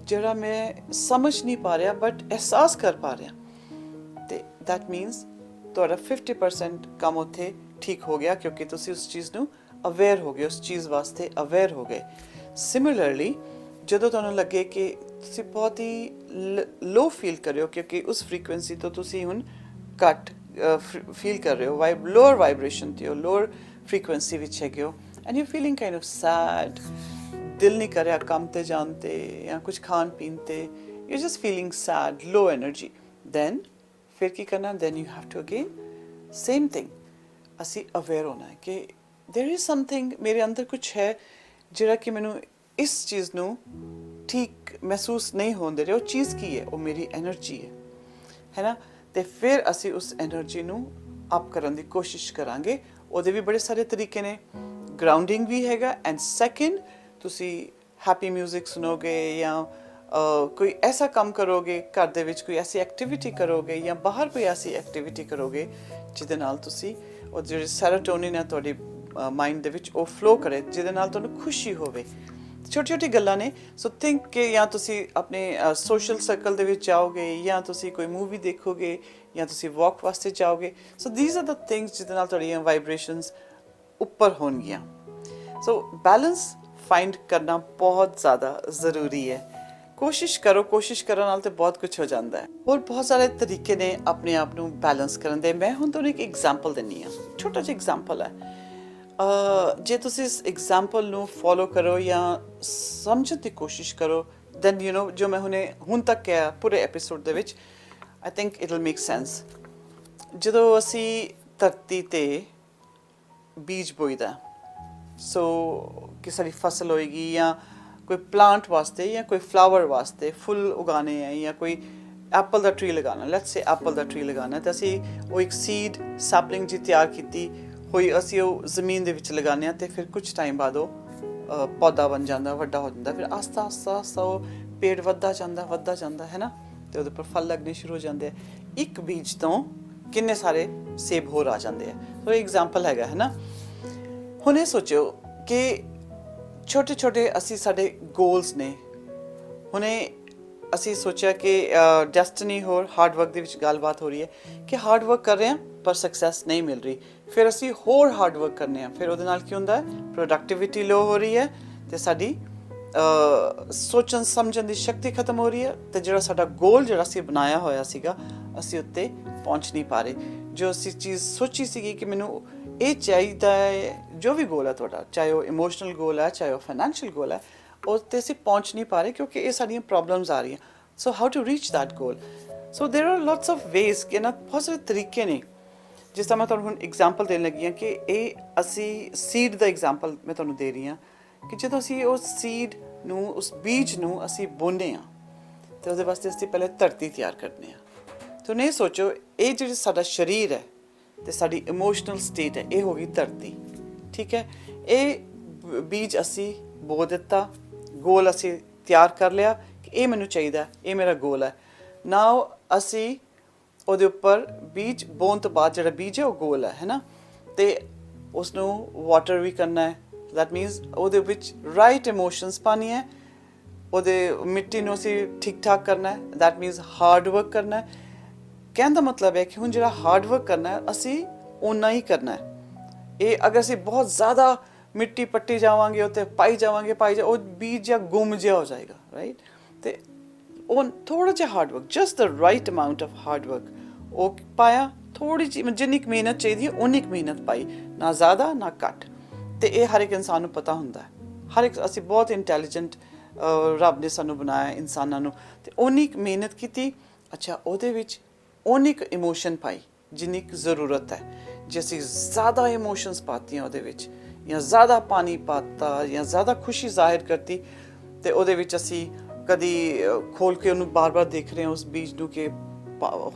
[SPEAKER 1] ਜਿਹੜਾ ਮੈਂ ਸਮਝ ਨਹੀਂ ਪਾ ਰਿਹਾ ਬਟ ਅਹਿਸਾਸ ਕਰ ਪਾ ਰਿਹਾ, ਅਤੇ ਦੈਟ ਮੀਨਸ ਤੁਹਾਡਾ 50% ਕੰਮ ਉੱਥੇ ਠੀਕ ਹੋ ਗਿਆ, ਕਿਉਂਕਿ ਤੁਸੀਂ ਉਸ ਚੀਜ਼ ਨੂੰ ਅਵੇਅਰ ਹੋ ਗਏ, ਉਸ ਚੀਜ਼ ਵਾਸਤੇ ਅਵੇਅਰ ਹੋ ਗਏ। ਸਿਮਿਲਰਲੀ ਜਦੋਂ ਤੁਹਾਨੂੰ ਲੱਗੇ ਕਿ ਤੁਸੀਂ ਬਹੁਤ ਹੀ ਲੋ ਫੀਲ ਕਰ ਰਹੇ ਹੋ, ਕਿਉਂਕਿ ਉਸ ਫਰੀਕੁਐਂਸੀ ਤੋਂ ਤੁਸੀਂ ਹੁਣ ਘੱਟ ਫੀਲ ਕਰ ਰਹੇ ਹੋ, ਲੋਅਰ ਵਾਈਬ੍ਰੇਸ਼ਨ 'ਤੇ ਹੋ, ਲੋਅਰ ਫਰੀਕੁਐਂਸੀ ਵਿੱਚ ਹੈਗੇ ਹੋ, and you feeling kind of sad, ਦਿਲ ਨਹੀਂ ਕਰ ਰਿਹਾ ਕੰਮ 'ਤੇ ਜਾਣ 'ਤੇ ਜਾਂ ਕੁਝ ਖਾਣ ਪੀਣ 'ਤੇ, you just feeling sad, low energy, then ਫਿਰ ਕੀ ਕਰਨਾ? Then you have to again same thing, ਅਸੀਂ ਅਵੇਅਰ ਹੋਣਾ ਹੈ ਕਿ ਦੇਰ ਇਜ਼ ਸਮਥਿੰਗ ਮੇਰੇ ਅੰਦਰ ਕੁਛ ਹੈ ਜਿਹੜਾ ਕਿ ਮੈਨੂੰ ਇਸ ਚੀਜ਼ ਨੂੰ ਠੀਕ ਮਹਿਸੂਸ ਨਹੀਂ ਹੋਣ ਦੇ ਰਿਹਾ। ਉਹ ਚੀਜ਼ ਕੀ ਹੈ? ਉਹ ਮੇਰੀ ਐਨਰਜੀ ਹੈ ਨਾ। ਅਤੇ ਫਿਰ ਅਸੀਂ ਉਸ ਐਨਰਜੀ ਨੂੰ ਅਪ ਕਰਨ ਦੀ ਕੋਸ਼ਿਸ਼ ਕਰਾਂਗੇ। ਉਹਦੇ ਵੀ ਬੜੇ ਸਾਰੇ ਤਰੀਕੇ ਨੇ। ਗਰਾਊਂਡਿੰਗ ਵੀ ਹੈਗਾ, ਐਂਡ ਸੈਕਿੰਡ ਤੁਸੀਂ ਹੈਪੀ ਮਿਊਜ਼ਿਕ ਸੁਣੋਗੇ ਜਾਂ ਕੋਈ ਐਸਾ ਕੰਮ ਕਰੋਗੇ, ਘਰ ਦੇ ਵਿੱਚ ਕੋਈ ਐਸੀ ਐਕਟੀਵਿਟੀ ਕਰੋਗੇ ਜਾਂ ਬਾਹਰ ਕੋਈ ਐਸੀ ਐਕਟੀਵਿਟੀ ਕਰੋਗੇ ਜਿਹਦੇ ਨਾਲ ਤੁਸੀਂ ਉਹ ਜਿਹੜੀ ਸੈਰੋਟੋਨਿਨ ਹੈ ਤੁਹਾਡੀ ਮਾਈਂਡ ਦੇ ਵਿੱਚ ਉਹ ਫਲੋ ਕਰੇ, ਜਿਹਦੇ ਨਾਲ ਤੁਹਾਨੂੰ ਖੁਸ਼ੀ ਹੋਵੇ। ਛੋਟੀ ਛੋਟੀ ਗੱਲਾਂ ਨੇ। ਸੋ ਥਿੰਕ ਕਿ ਜਾਂ ਤੁਸੀਂ ਆਪਣੇ ਸੋਸ਼ਲ ਸਰਕਲ ਦੇ ਵਿੱਚ ਜਾਓਗੇ, ਜਾਂ ਤੁਸੀਂ ਕੋਈ ਮੂਵੀ ਦੇਖੋਗੇ, ਜਾਂ ਤੁਸੀਂ ਵਾਕ ਵਾਸਤੇ ਜਾਓਗੇ। So these are the things ਜਿਹਦੇ ਨਾਲ ਤੁਹਾਡੀਆਂ ਵਾਈਬ੍ਰੇਸ਼ਨਸ ਉੱਪਰ ਹੋਣਗੀਆਂ। ਸੋ ਬੈਲੈਂਸ ਫਾਈਂਡ ਕਰਨਾ ਬਹੁਤ ਜ਼ਿਆਦਾ ਜ਼ਰੂਰੀ ਹੈ। ਕੋਸ਼ਿਸ਼ ਕਰੋ, ਕੋਸ਼ਿਸ਼ ਕਰਨ ਨਾਲ ਤੇ ਬਹੁਤ ਕੁਝ ਹੋ ਜਾਂਦਾ ਹੈ। ਹੋਰ ਬਹੁਤ ਸਾਰੇ ਤਰੀਕੇ ਨੇ ਆਪਣੇ ਆਪ ਨੂੰ ਬੈਲੈਂਸ ਕਰਨ ਦੇ। ਮੈਂ ਹੁਣ ਤੁਹਾਨੂੰ ਇੱਕ ਐਗਜ਼ਾਮਪਲ ਦਿੰਦੀ ਹਾਂ, ਛੋਟਾ ਜਿਹਾ ਐਗਜ਼ਾਮਪਲ ਹੈ। ਜੇ ਤੁਸੀਂ ਇਸ ਐਗਜ਼ਾਮਪਲ ਨੂੰ ਫੋਲੋ ਕਰੋ ਜਾਂ ਸਮਝਣ ਦੀ ਕੋਸ਼ਿਸ਼ ਕਰੋ, ਦੈਨ ਜੋ ਮੈਂ ਹੁਣ ਤੱਕ ਕਿਹਾ ਪੂਰੇ ਐਪੀਸੋਡ ਦੇ ਵਿੱਚ, I think it will make sense. ਜਦੋਂ ਅਸੀਂ ਧਰਤੀ 'ਤੇ ਬੀਜ ਬੋਈਦਾ, ਸੋ ਕਿਸੇ ਦੀ ਫਸਲ ਹੋਏਗੀ ਜਾਂ ਕੋਈ ਪਲਾਂਟ ਵਾਸਤੇ ਜਾਂ ਕੋਈ ਫਲਾਵਰ ਵਾਸਤੇ ਫੁੱਲ ਉਗਾਉਣੇ ਹੈ ਜਾਂ ਕੋਈ ਐਪਲ ਦਾ ਟਰੀ ਲਗਾਉਣਾ, let's say Apple the tree ਲਗਾਉਣਾ, ਤਾਂ ਅਸੀਂ ਉਹ ਇੱਕ ਸੀਡ ਸੈਪਲਿੰਗ ਜੀ ਤਿਆਰ ਕੀਤੀ ਹੋਈ ਅਸੀਂ ਉਹ ਜ਼ਮੀਨ ਦੇ ਵਿੱਚ ਲਗਾਉਂਦੇ ਹਾਂ, ਅਤੇ ਫਿਰ ਕੁਝ ਟਾਈਮ ਬਾਅਦ ਉਹ ਪੌਦਾ ਬਣ ਜਾਂਦਾ, ਵੱਡਾ ਹੋ ਜਾਂਦਾ। ਫਿਰ ਆਸਤਾ ਆਸਤਾ ਆਸਤਾ ਉਹ ਪੇੜ ਵੱਧਦਾ ਜਾਂਦਾ ਹੈ ਨਾ, ਅਤੇ ਉਹਦੇ ਉੱਪਰ ਫਲ ਲੱਗਣੇ ਸ਼ੁਰੂ ਹੋ ਜਾਂਦੇ ਆ। ਇੱਕ ਬੀਜ ਤੋਂ ਕਿੰਨੇ ਸਾਰੇ ਸੇਬ ਹੋਰ ਆ ਜਾਂਦੇ ਆ। ਸੋ ਇਹ ਐਗਜ਼ਾਮਪਲ ਹੈਗਾ, ਹੈ ਨਾ। ਹੁਣ ਇਹ ਸੋਚੋ ਕਿ ਛੋਟੇ ਛੋਟੇ ਅਸੀਂ ਸਾਡੇ ਗੋਲਸ ਨੇ। ਹੁਣੇ ਅਸੀਂ ਸੋਚਿਆ ਕਿ ਡੈਸਟਨੀ ਹੋਰ ਹਾਰਡ ਵਰਕ ਦੇ ਵਿੱਚ ਗੱਲਬਾਤ ਹੋ ਰਹੀ ਹੈ ਕਿ ਹਾਰਡ ਵਰਕ ਕਰ ਰਹੇ ਹਾਂ ਪਰ ਸਕਸੈਸ ਨਹੀਂ ਮਿਲ ਰਹੀ। ਫਿਰ ਅਸੀਂ ਹੋਰ ਹਾਰਡ ਵਰਕ ਕਰਨੇ ਆ, ਫਿਰ ਉਹਦੇ ਨਾਲ ਕੀ ਹੁੰਦਾ ਹੈ, ਪ੍ਰੋਡਕਟਿਵਿਟੀ ਲੋ ਹੋ ਰਹੀ ਹੈ ਅਤੇ ਸਾਡੀ ਸੋਚਣ ਸਮਝਣ ਦੀ ਸ਼ਕਤੀ ਖਤਮ ਹੋ ਰਹੀ ਹੈ, ਅਤੇ ਜਿਹੜਾ ਸਾਡਾ ਗੋਲ ਜਿਹੜਾ ਅਸੀਂ ਬਣਾਇਆ ਹੋਇਆ ਸੀਗਾ ਅਸੀਂ ਉੱਤੇ ਪਹੁੰਚ ਨਹੀਂ ਪਾ ਰਹੇ। ਜੋ ਅਸੀਂ ਚੀਜ਼ ਸੋਚੀ ਸੀਗੀ ਕਿ ਮੈਨੂੰ ਇਹ ਚਾਹੀਦਾ ਹੈ, ਜੋ ਵੀ ਗੋਲ ਹੈ ਤੁਹਾਡਾ, ਚਾਹੇ ਉਹ ਇਮੋਸ਼ਨਲ ਗੋਲ ਹੈ, ਚਾਹੇ ਉਹ ਫਾਈਨੈਂਸ਼ੀਅਲ ਗੋਲ ਹੈ, ਉਸ 'ਤੇ ਅਸੀਂ ਪਹੁੰਚ ਨਹੀਂ ਪਾ ਰਹੇ ਕਿਉਂਕਿ ਇਹ ਸਾਡੀਆਂ ਪ੍ਰੋਬਲਮਸ ਆ ਰਹੀਆਂ। So how to reach that goal? So there are lots of ways ਕਿ ਨਾ, ਬਹੁਤ ਸਾਰੇ ਤਰੀਕੇ ਨੇ। ਜਿਸ ਤਰ੍ਹਾਂ ਮੈਂ ਤੁਹਾਨੂੰ ਹੁਣ ਐਗਜ਼ਾਮਪਲ ਦੇਣ ਲੱਗੀ ਹਾਂ ਕਿ ਇਹ ਅਸੀਂ ਸੀਡ ਦਾ ਐਗਜ਼ਾਮਪਲ ਮੈਂ ਤੁਹਾਨੂੰ ਦੇ ਰਹੀ ਹਾਂ ਕਿ ਜਦੋਂ ਅਸੀਂ ਉਸ ਸੀਡ ਨੂੰ, ਉਸ ਬੀਜ ਨੂੰ ਅਸੀਂ ਬੋਂਦੇ ਹਾਂ ਅਤੇ ਉਹਦੇ ਵਾਸਤੇ ਅਸੀਂ ਪਹਿਲੇ ਧਰਤੀ ਤਿਆਰ ਕਰਦੇ ਹਾਂ। ਤਾਂ ਨਹੀਂ ਸੋਚੋ, ਇਹ ਜਿਹੜੀ ਸਾਡਾ ਸਰੀਰ ਹੈ ਅਤੇ ਸਾਡੀ ਇਮੋਸ਼ਨਲ ਸਟੇਟ ਹੈ, ਇਹ ਹੋ ਗਈ ਧਰਤੀ, ਠੀਕ ਹੈ। ਇਹ ਬੀਜ ਅਸੀਂ ਬੋ ਦਿੱਤਾ, ਗੋਲ ਅਸੀਂ ਤਿਆਰ ਕਰ ਲਿਆ ਕਿ ਇਹ ਮੈਨੂੰ ਚਾਹੀਦਾ, ਇਹ ਮੇਰਾ ਗੋਲ ਹੈ। ਨਾਓ ਅਸੀਂ ਉਹਦੇ ਉੱਪਰ ਬੀਜ ਬੋਣ ਤੋਂ ਬਾਅਦ ਜਿਹੜਾ ਬੀਜ ਹੈ ਉਹ ਗੋਲ ਹੈ ਨਾ, ਅਤੇ ਉਸਨੂੰ ਵਾਟਰ ਵੀ ਕਰਨਾ ਹੈ। ਦੈਟ ਮੀਨਸ ਉਹਦੇ ਵਿੱਚ ਰਾਈਟ ਇਮੋਸ਼ਨਸ ਪਾਉਣੀ ਹੈ, ਉਹਦੇ ਮਿੱਟੀ ਨੂੰ ਅਸੀਂ ਠੀਕ ਠਾਕ ਕਰਨਾ ਹੈ। ਦੈਟ ਮੀਨਸ ਹਾਰਡ ਵਰਕ ਕਰਨਾ ਹੈ। ਕਹਿਣ ਦਾ ਮਤਲਬ ਹੈ ਕਿ ਹੁਣ ਜਿਹੜਾ ਹਾਰਡ ਵਰਕ ਕਰਨਾ ਹੈ ਅਸੀਂ ਓਨਾ ਹੀ ਕਰਨਾ ਹੈ। ਇਹ ਅਗਰ ਅਸੀਂ ਬਹੁਤ ਜ਼ਿਆਦਾ ਮਿੱਟੀ ਪੱਟੀ ਜਾਵਾਂਗੇ, ਉੱਤੇ ਪਾਈ ਜਾਵਾਂਗੇ ਉਹ ਬੀਜ ਜਾਂ ਗੁੰਮ ਜਿਹਾ ਹੋ ਜਾਏਗਾ, ਰਾਈਟ। ਅਤੇ ਉਹ ਥੋੜ੍ਹਾ ਜਿਹਾ hard work, just the right amount of hard work ਉਹ ਪਾਇਆ, ਥੋੜ੍ਹੀ ਜਿਹੀ ਜਿੰਨੀ ਕੁ ਮਿਹਨਤ ਚਾਹੀਦੀ ਹੈ ਉਨੀ ਕੁ ਮਿਹਨਤ ਪਾਈ, ਨਾ ਜ਼ਿਆਦਾ ਨਾ ਘੱਟ। ਅਤੇ ਇਹ ਹਰ ਇੱਕ ਇਨਸਾਨ ਨੂੰ ਪਤਾ ਹੁੰਦਾ ਹੈ। ਹਰ ਇੱਕ, ਅਸੀਂ ਬਹੁਤ ਇੰਟੈਲੀਜੈਂਟ, ਰੱਬ ਨੇ ਸਾਨੂੰ ਬਣਾਇਆ ਇਨਸਾਨਾਂ ਨੂੰ, ਅਤੇ ਉਨੀ ਕੁ ਮਿਹਨਤ ਕੀਤੀ। ਅੱਛਾ, ਉਹਦੇ ਵਿੱਚ ਉਨੀ ਕੁ ਇਮੋਸ਼ਨ ਪਾਈ ਜਿੰਨੀ ਕੁ ਜ਼ਰੂਰਤ ਹੈ। ਜੇ ਅਸੀਂ ਜ਼ਿਆਦਾ ਇਮੋਸ਼ਨਸ ਪਾਤੀਆਂ ਉਹਦੇ ਵਿੱਚ, ਜਾਂ ਜ਼ਿਆਦਾ ਪਾਣੀ ਪਾਤਾ, ਜਾਂ ਜ਼ਿਆਦਾ ਖੁਸ਼ੀ ਜ਼ਾਹਿਰ ਕਰਤੀ, ਅਤੇ ਉਹਦੇ ਵਿੱਚ ਅਸੀਂ ਕਦੀ ਖੋਲ੍ਹ ਕੇ ਉਹਨੂੰ ਬਾਰ-ਬਾਰ ਦੇਖ ਰਹੇ ਹਾਂ ਉਸ ਬੀਜ ਨੂੰ ਕਿ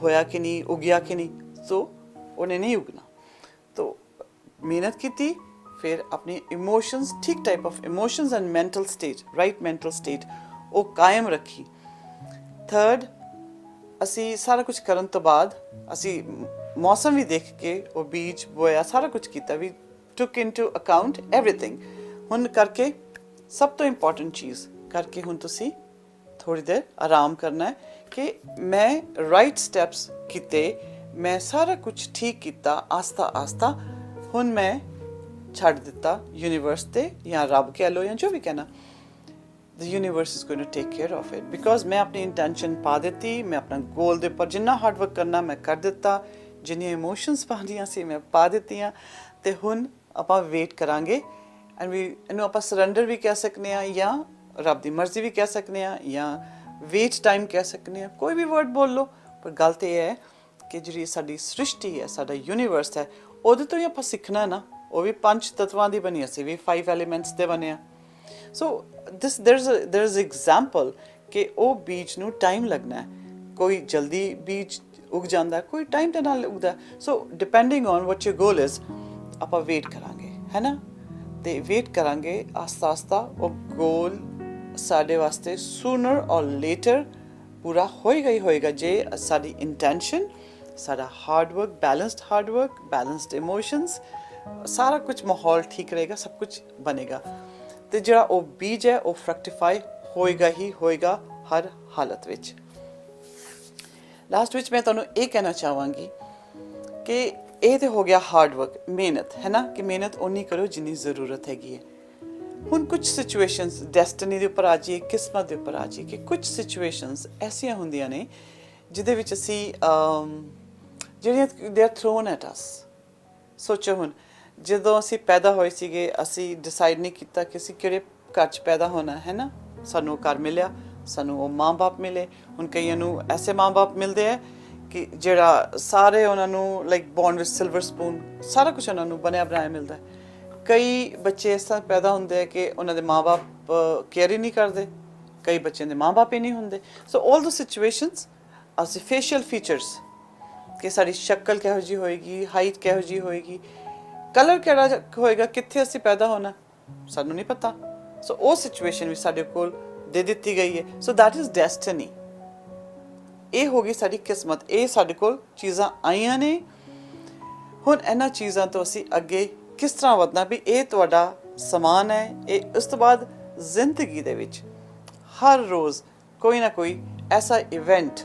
[SPEAKER 1] ਹੋਇਆ ਕਿ ਨਹੀਂ, ਉਗਿਆ ਕਿ ਨਹੀਂ, ਸੋ ਉਹਨੇ ਨਹੀਂ ਉਗਣਾ। ਤੋ ਮਿਹਨਤ ਕੀਤੀ, ਫਿਰ ਆਪਣੀ ਇਮੋਸ਼ਨਸ, ਠੀਕ type of emotions and mental state, right mental state ਉਹ ਕਾਇਮ ਰੱਖੀ। ਥਰਡ, ਅਸੀਂ ਸਾਰਾ ਕੁਝ ਕਰਨ ਤੋਂ ਬਾਅਦ ਅਸੀਂ ਮੌਸਮ ਵੀ ਦੇਖ ਕੇ ਉਹ ਬੀਜ ਬੋਇਆ, ਸਾਰਾ ਕੁਝ ਕੀਤਾ, ਵੀ took into account everything। ਹੁਣ ਕਰਕੇ ਸਭ ਤੋਂ ਇੰਪੋਰਟੈਂਟ ਚੀਜ਼ ਕਰਕੇ ਹੁਣ ਤੁਸੀਂ ਥੋੜ੍ਹੀ ਦੇਰ ਆਰਾਮ ਕਰਨਾ ਹੈ ਕਿ ਮੈਂ ਰਾਈਟ ਸਟੈਪਸ ਕੀਤੇ, ਮੈਂ ਸਾਰਾ ਕੁਝ ਠੀਕ ਕੀਤਾ ਆਸਤਾ ਆਸਤਾ। ਹੁਣ ਮੈਂ ਛੱਡ ਦਿੱਤਾ ਯੂਨੀਵਰਸ 'ਤੇ, ਜਾਂ ਰੱਬ ਕਹਿ ਲਓ ਜਾਂ ਜੋ ਵੀ ਕਹਿਣਾ, the universe is going to take care of it, because ਮੈਂ ਆਪਣੀ ਇੰਟੈਂਸ਼ਨ ਪਾ ਦਿੱਤੀ, ਮੈਂ ਆਪਣਾ ਗੋਲ ਦੇ ਉੱਪਰ ਜਿੰਨਾ ਹਾਰਡ ਵਰਕ ਕਰਨਾ ਮੈਂ ਕਰ ਦਿੱਤਾ, ਜਿੰਨੀਆਂ ਇਮੋਸ਼ਨਸ ਪਾਉਣੀਆਂ ਸੀ ਮੈਂ ਪਾ ਦਿੱਤੀਆਂ, ਅਤੇ ਹੁਣ ਆਪਾਂ ਵੇਟ ਕਰਾਂਗੇ। ਐਂਡ ਵੀ ਇਹਨੂੰ ਆਪਾਂ ਸਰੈਂਡਰ ਵੀ ਕਹਿ ਸਕਦੇ ਹਾਂ, ਜਾਂ ਰੱਬ ਦੀ ਮਰਜ਼ੀ ਵੀ ਕਹਿ ਸਕਦੇ ਹਾਂ, ਜਾਂ ਵੇਟ ਟਾਈਮ ਕਹਿ ਸਕਦੇ ਹਾਂ, ਕੋਈ ਵੀ ਵਰਡ ਬੋਲ ਲਓ। ਪਰ ਗੱਲ ਤਾਂ ਇਹ ਹੈ ਕਿ ਜਿਹੜੀ ਸਾਡੀ ਸ੍ਰਿਸ਼ਟੀ ਹੈ, ਸਾਡਾ ਯੂਨੀਵਰਸ ਹੈ, ਉਹਦੇ ਤੋਂ ਹੀ ਆਪਾਂ ਸਿੱਖਣਾ ਨਾ। ਉਹ ਵੀ 5 ਤੱਤਵਾਂ ਦੀ ਬਣੀ, ਅਸੀਂ ਵੀ 5 ਐਲੀਮੈਂਟਸ ਦੇ ਬਣੇ ਆ। ਸੋ there is example ਕਿ ਉਹ ਬੀਜ ਨੂੰ ਟਾਈਮ ਲੱਗਣਾ ਹੈ। ਕੋਈ ਜਲਦੀ ਬੀਜ ਉਗ ਜਾਂਦਾ, ਕੋਈ ਟਾਈਮ ਦੇ ਨਾਲ ਉਗਦਾ। So depending on what your goal is, ਆਪਾਂ ਵੇਟ ਕਰਾਂਗੇ, ਹੈ ਨਾ। ਤੇ ਵੇਟ ਕਰਾਂਗੇ ਆਸਤਾ ਆਸਤਾ ਉਹ ਗੋਲ ਸਾਡੇ ਵਾਸਤੇ ਸੂਨਰ ਔਰ ਲੇਟਰ ਪੂਰਾ ਹੋਏਗਾ ਹੀ ਹੋਏਗਾ ਜੇ ਸਾਡੀ ਇੰਟੈਂਸ਼ਨ ਸਾਡਾ ਹਾਰਡ ਵਰਕ ਬੈਲੈਂਸਡ ਇਮੋਸ਼ਨਸ ਸਾਰਾ ਕੁਝ ਮਾਹੌਲ ਠੀਕ ਰਹੇਗਾ ਸਭ ਕੁਝ ਬਣੇਗਾ ਤੇ ਜਿਹੜਾ ਉਹ ਬੀਜ ਹੈ ਉਹ ਫਰਕਟੀਫਾਈ ਹੋਏਗਾ ਹੀ ਹੋਏਗਾ ਹਰ ਹਾਲਤ ਵਿੱਚ ਲਾਸਟ ਵਿੱਚ ਮੈਂ ਤੁਹਾਨੂੰ ਇਹ ਕਹਿਣਾ ਚਾਹਾਂਗੀ ਕਿ ਇਹ ਤੇ ਹੋ ਗਿਆ ਹਾਰਡ ਵਰਕ ਮਿਹਨਤ ਹੈ ਨਾ ਕਿ ਮਿਹਨਤ ਉਨੀ ਕਰੋ ਜਿੰਨੀ ਜ਼ਰੂਰਤ ਹੈਗੀ ਹੈ ਹੁਣ ਕੁਝ ਸਿਚੁਏਸ਼ਨਸ ਡੈਸਟਨੀ ਦੇ ਉੱਪਰ ਆ ਜਾਈਏ ਕਿਸਮਤ ਦੇ ਉੱਪਰ ਆ ਜਾਈਏ ਕਿ ਕੁਝ ਸਿਚੁਏਸ਼ਨਸ ਐਸੀਆਂ ਹੁੰਦੀਆਂ ਨੇ ਜਿਹਦੇ ਵਿੱਚ ਅਸੀਂ ਜਿਹੜੀਆਂ ਦੇ ਆਰ ਥਰੋਨ ਐਟ ਅਸ ਸੋਚੋ ਹੁਣ ਜਦੋਂ ਅਸੀਂ ਪੈਦਾ ਹੋਏ ਸੀਗੇ ਅਸੀਂ ਡਿਸਾਈਡ ਨਹੀਂ ਕੀਤਾ ਕਿ ਅਸੀਂ ਕਿਹੜੇ ਘਰ 'ਚ ਪੈਦਾ ਹੋਣਾ ਹੈ ਨਾ ਸਾਨੂੰ ਘਰ ਮਿਲਿਆ ਸਾਨੂੰ ਉਹ ਮਾਂ-ਬਾਪ ਮਿਲੇ ਹੁਣ ਕਈਆਂ ਨੂੰ ਐਸੇ ਮਾਂ-ਬਾਪ ਮਿਲਦੇ ਹੈ ਕਿ ਜਿਹੜਾ ਸਾਰੇ ਉਹਨਾਂ ਨੂੰ like born with silver spoon ਸਾਰਾ ਕੁਝ ਉਹਨਾਂ ਨੂੰ ਬਣਿਆ ਬਣਾਇਆ ਮਿਲਦਾ ਕਈ ਬੱਚੇ ਇਸ ਤਰ੍ਹਾਂ ਪੈਦਾ ਹੁੰਦੇ ਹੈ ਕਿ ਉਹਨਾਂ ਦੇ ਮਾਂ-ਬਾਪ ਕੇਅਰ ਹੀ ਨਹੀਂ ਕਰਦੇ ਕਈ ਬੱਚਿਆਂ ਦੇ ਮਾਂ-ਬਾਪ ਹੀ ਨਹੀਂ ਹੁੰਦੇ ਸੋ ਆਲ ਦ ਸਿਚੁਏਸ਼ਨਸ ਅਸੀਂ ਫੇਸ਼ੀਅਲ ਫੀਚਰਸ ਕਿ ਸਾਡੀ ਸ਼ਕਲ ਕਿਹੋ ਜਿਹੀ ਹੋਏਗੀ ਹਾਈਟ ਕਿਹੋ ਜਿਹੀ ਹੋਏਗੀ ਕਲਰ ਕਿਹੜਾ ਹੋਏਗਾ ਕਿੱਥੇ ਅਸੀਂ ਪੈਦਾ ਹੋਣਾ ਸਾਨੂੰ ਨਹੀਂ ਪਤਾ ਸੋ ਉਹ ਸਿਚੁਏਸ਼ਨ ਵੀ ਸਾਡੇ ਕੋਲ ਦੇ ਦਿੱਤੀ ਗਈ ਹੈ ਸੋ ਦੈਟ ਇਜ਼ ਡੈਸਟਨੀ ਇਹ ਹੋ ਗਈ ਸਾਡੀ ਕਿਸਮਤ ਇਹ ਸਾਡੇ ਕੋਲ ਚੀਜ਼ਾਂ ਆਈਆਂ ਨੇ ਹੁਣ ਇਹਨਾਂ ਚੀਜ਼ਾਂ ਤੋਂ ਅਸੀਂ ਅੱਗੇ ਕਿਸ ਤਰ੍ਹਾਂ ਵਧਣਾ ਵੀ ਇਹ ਤੁਹਾਡਾ ਸਮਾਨ ਹੈ ਇਹ ਉਸ ਤੋਂ ਬਾਅਦ ਜ਼ਿੰਦਗੀ ਦੇ ਵਿੱਚ ਹਰ ਰੋਜ਼ ਕੋਈ ਨਾ ਕੋਈ ਐਸਾ ਇਵੈਂਟ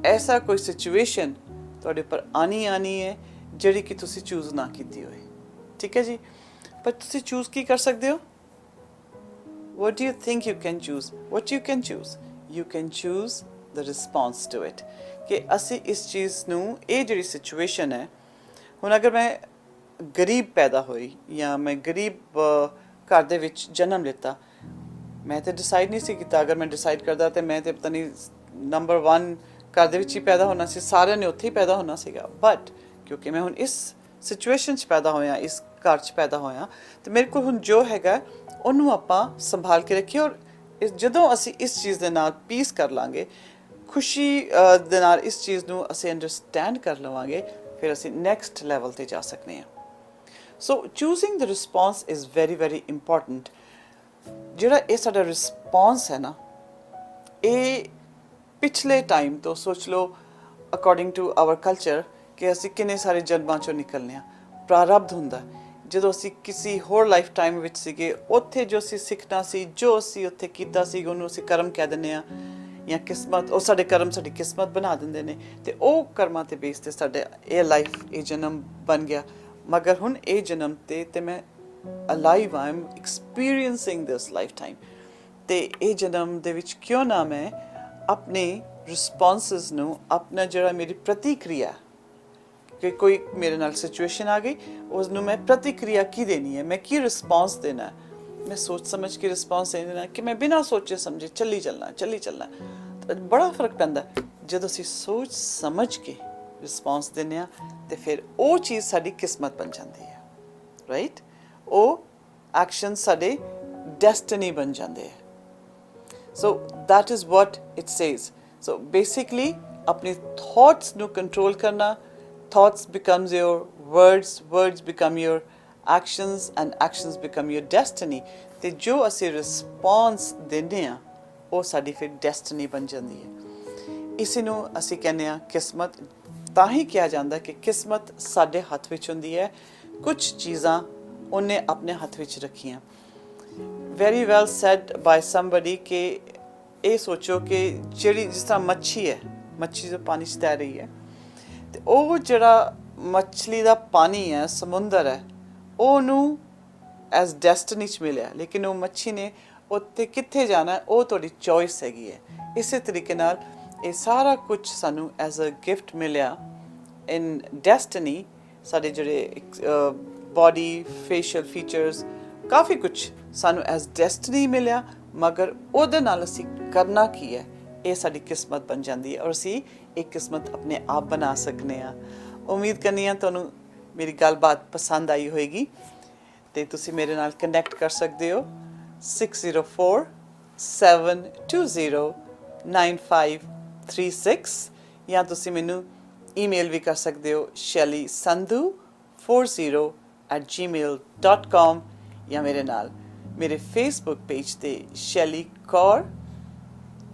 [SPEAKER 1] ਐਸਾ ਕੋਈ ਸਿਚੁਏਸ਼ਨ ਤੁਹਾਡੇ ਉੱਪਰ ਆਣੀ ਹੈ ਜਿਹੜੀ ਕਿ ਤੁਸੀਂ ਚੂਜ਼ ਨਾ ਕੀਤੀ ਹੋਏ ਠੀਕ ਹੈ ਜੀ ਪਰ ਤੁਸੀਂ ਚੂਜ਼ ਕੀ ਕਰ ਸਕਦੇ ਹੋ what do you think you can choose what you can choose the response to it ਕਿ ਅਸੀਂ ਇਸ ਚੀਜ਼ ਨੂੰ ਇਹ ਜਿਹੜੀ ਸਿਚੁਏਸ਼ਨ ਹੈ ਹੁਣ ਅਗਰ ਮੈਂ ਗਰੀਬ ਪੈਦਾ ਹੋਈ ਜਾਂ ਮੈਂ ਗਰੀਬ ਘਰ ਦੇ ਵਿੱਚ ਜਨਮ ਲਿੱਤਾ ਮੈਂ ਤਾਂ ਡਿਸਾਈਡ ਨਹੀਂ ਸੀ ਕੀਤਾ ਅਗਰ ਮੈਂ ਡਿਸਾਈਡ ਕਰਦਾ ਤੇ ਮੈਂ ਤੇ ਪਤਾ ਨਹੀਂ ਨੰਬਰ 1 ਘਰ ਦੇ ਵਿੱਚ ਹੀ ਪੈਦਾ ਹੋਣਾ ਸੀ ਸਾਰਿਆਂ ਨੇ ਉੱਥੇ ਹੀ ਪੈਦਾ ਹੋਣਾ ਸੀਗਾ ਬਟ ਕਿਉਂਕਿ ਮੈਂ ਹੁਣ ਇਸ ਸਿਚੁਏਸ਼ਨ 'ਚ ਪੈਦਾ ਹੋਇਆ ਇਸ ਘਰ 'ਚ ਪੈਦਾ ਹੋਇਆ ਤੇ ਮੇਰੇ ਕੋਲ ਹੁਣ ਜੋ ਹੈਗਾ ਉਹਨੂੰ ਆਪਾਂ ਸੰਭਾਲ ਕੇ ਰੱਖੀਏ ਔਰ ਜਦੋਂ ਅਸੀਂ ਇਸ ਚੀਜ਼ ਦੇ ਨਾਲ ਪੀਸ ਕਰ ਲਾਂਗੇ ਖੁਸ਼ੀ ਦੇ ਨਾਲ ਇਸ ਚੀਜ਼ ਨੂੰ ਅਸੀਂ ਅੰਡਰਸਟੈਂਡ ਕਰ ਲਵਾਂਗੇ ਫਿਰ ਅਸੀਂ ਨੈਕਸਟ ਲੈਵਲ ਤੇ ਜਾ ਸਕਦੇ ਹਾਂ so choosing the response is very very important ਜਿਹੜਾ ਇਹ ਸਾਡਾ ਰਿਸਪੌਂਸ ਹੈ ਨਾ ਇਹ ਪਿਛਲੇ ਟਾਈਮ ਤੋਂ ਸੋਚ ਲਓ ਅਕੋਰਡਿੰਗ ਟੂ ਆਵਰ ਕਲਚਰ ਕਿ ਅਸੀਂ ਕਿੰਨੇ ਸਾਰੇ ਜਨਮਾਂ ਚੋਂ ਨਿਕਲਨੇ ਆ ਪ੍ਰਾਰਬਧ ਹੁੰਦਾ ਜਦੋਂ ਅਸੀਂ ਕਿਸੇ ਹੋਰ ਲਾਈਫ ਟਾਈਮ ਵਿੱਚ ਸੀਗੇ ਉੱਥੇ ਜੋ ਅਸੀਂ ਸਿੱਖਣਾ ਸੀ ਜੋ ਅਸੀਂ ਉੱਥੇ ਕੀਤਾ ਸੀ ਉਹਨੂੰ ਅਸੀਂ ਕਰਮ ਕਹਿ ਦਿੰਦੇ ਆ ਜਾਂ ਕਿਸਮਤ ਉਹ ਸਾਡੇ ਕਰਮ ਸਾਡੀ ਕਿਸਮਤ ਬਣਾ ਦਿੰਦੇ ਨੇ ਤੇ ਉਹ ਕਰਮਾਂ ਤੇ ਬੇਸ ਤੇ ਸਾਡੇ ਇਹ ਲਾਈਫ ਇਹ ਜਨਮ ਬਣ ਗਿਆ ਮਗਰ ਹੁਣ ਇਹ ਜਨਮ ਤੇ ਮੈਂ alive I am experiencing this life time ਤੇ ਇਹ ਜਨਮ ਦੇ ਵਿੱਚ ਕਿਉਂ ਨਾ ਮੈਂ ਆਪਣੇ ਰਿਸਪੌਂਸਸ ਨੂੰ ਆਪਣਾ ਜਿਹੜਾ ਮੇਰੀ ਪ੍ਰਤੀਕਿਰਿਆ ਕਿ ਕੋਈ ਮੇਰੇ ਨਾਲ ਸਿਚੁਏਸ਼ਨ ਆ ਗਈ ਉਸ ਨੂੰ ਮੈਂ ਪ੍ਰਤੀਕਿਰਿਆ ਕੀ ਦੇਣੀ ਹੈ ਮੈਂ ਕੀ ਰਿਸਪੌਂਸ ਦੇਣਾ ਹੈ ਮੈਂ ਸੋਚ ਸਮਝ ਕੇ ਰਿਸਪੌਂਸ ਦੇਣਾ ਕਿ ਮੈਂ ਬਿਨਾਂ ਸੋਚੇ ਸਮਝੇ ਚੱਲੀ ਚੱਲਣਾ ਬੜਾ ਫਰਕ ਪੈਂਦਾ ਜਦੋਂ ਅਸੀਂ ਸੋਚ ਸਮਝ ਕੇ ਰਿਸਪੌਂਸ ਦਿੰਦੇ ਹਾਂ ਤੇ ਫਿਰ ਉਹ ਚੀਜ਼ ਸਾਡੀ ਕਿਸਮਤ ਬਣ ਜਾਂਦੀ ਹੈ ਰਾਈਟ ਉਹ ਐਕਸ਼ਨ ਸਾਡੇ ਡੈਸਟਨੀ ਬਣ ਜਾਂਦੇ ਹੈ So that is what it says. So basically, अपने thoughts ਨੂੰ control करना, thoughts becomes your words, words become your actions, and actions become your destiny. ਤੇ ਜੋ ਅਸੀਂ response ਦਿੰਦੇ ਹਾਂ, ਉਹ ਸਾਡੀ ਫਿਰ destiny ਬਣ ਜਾਂਦੀ ਹੈ। ਇਸੇ ਨੂੰ ਅਸੀਂ ਕਹਿੰਦੇ ਹਾਂ ਕਿਸਮਤ ਤਾਂ ਹੀ ਕਿਹਾ ਜਾਂਦਾ ਕਿ ਕਿਸਮਤ ਸਾਡੇ ਹੱਥ ਵਿੱਚ ਹੁੰਦੀ ਹੈ ਕੁਝ ਚੀਜ਼ਾਂ ਉਹਨੇ ਆਪਣੇ ਹੱਥ ਵਿੱਚ ਰੱਖੀਆਂ very well said by somebody ਕਿ ਇਹ ਸੋਚੋ ਕਿ ਜਿਹੜੀ ਜਿਸ ਤਰ੍ਹਾਂ ਮੱਛੀ ਹੈ ਮੱਛੀ ਜੋ ਪਾਣੀ 'ਚ ਤੈਰ ਰਹੀ ਹੈ ਤੇ ਉਹ ਜਿਹੜਾ ਮੱਛਲੀ ਦਾ ਪਾਣੀ ਹੈ ਸਮੁੰਦਰ ਹੈ ਉਹਨੂੰ ਐਜ਼ ਡੈਸਟਨੀ 'ਚ ਮਿਲਿਆ ਲੇਕਿਨ ਉਹ ਮੱਛੀ ਨੇ ਉੱਥੇ ਕਿੱਥੇ ਜਾਣਾ ਉਹ ਤੁਹਾਡੀ ਚੋਇਸ ਹੈਗੀ ਹੈ ਇਸੇ ਤਰੀਕੇ ਨਾਲ ਇਹ ਸਾਰਾ ਕੁਝ ਸਾਨੂੰ ਐਜ਼ ਅ ਗਿਫਟ ਮਿਲਿਆ ਇਨ ਡੈਸਟਨੀ ਸਾਡੇ ਜਿਹੜੇ ਬੋਡੀ ਫੇਸ਼ੀਅਲ ਫੀਚਰਸ ਕਾਫੀ ਕੁਝ ਸਾਨੂੰ ਐਜ਼ ਡੈਸਟਨੀ ਮਿਲਿਆ ਮਗਰ ਉਹਦੇ ਨਾਲ ਅਸੀਂ ਕਰਨਾ ਕੀ ਹੈ ਇਹ ਸਾਡੀ ਕਿਸਮਤ ਬਣ ਜਾਂਦੀ ਹੈ ਔਰ ਅਸੀਂ ਇਹ ਕਿਸਮਤ ਆਪਣੇ ਆਪ ਬਣਾ ਸਕਦੇ ਹਾਂ ਉਮੀਦ ਕਰਨੀ ਹਾਂ ਤੁਹਾਨੂੰ ਮੇਰੀ ਗੱਲਬਾਤ ਪਸੰਦ ਆਈ ਹੋਏਗੀ ਤੇ ਤੁਸੀਂ ਮੇਰੇ ਨਾਲ ਕਨੈਕਟ ਕਰ ਸਕਦੇ ਹੋ 6047209536 ਜਾਂ ਤੁਸੀਂ ਮੈਨੂੰ ਈਮੇਲ ਵੀ ਕਰ ਸਕਦੇ ਹੋ shelly sandhu40@gmail.com ਜਾਂ ਮੇਰੇ ਨਾਲ ਮੇਰੇ ਫੇਸਬੁੱਕ ਪੇਜ ਤੇ ਸ਼ੈਲੀ ਕੌਰ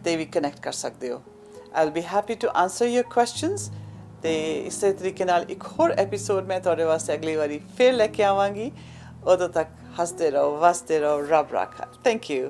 [SPEAKER 1] ਤੇ ਵੀ ਕਨੈਕਟ ਕਰ ਸਕਦੇ ਹੋ। I'll be happy to answer your questions ਤੇ ਇਸੇ ਤਰੀਕੇ ਨਾਲ ਇੱਕ ਹੋਰ ਐਪੀਸੋਡ ਮੈਂ ਤੁਹਾਡੇ ਵਾਸਤੇ ਅਗਲੀ ਵਾਰੀ ਫਿਰ ਲੈ ਕੇ ਆਵਾਂਗੀ। ਉਦੋਂ ਤੱਕ ਹੱਸਦੇ ਰਹੋ, ਵਸਦੇ ਰਹੋ, ਰੱਬ ਰਾਖਾ। Thank you.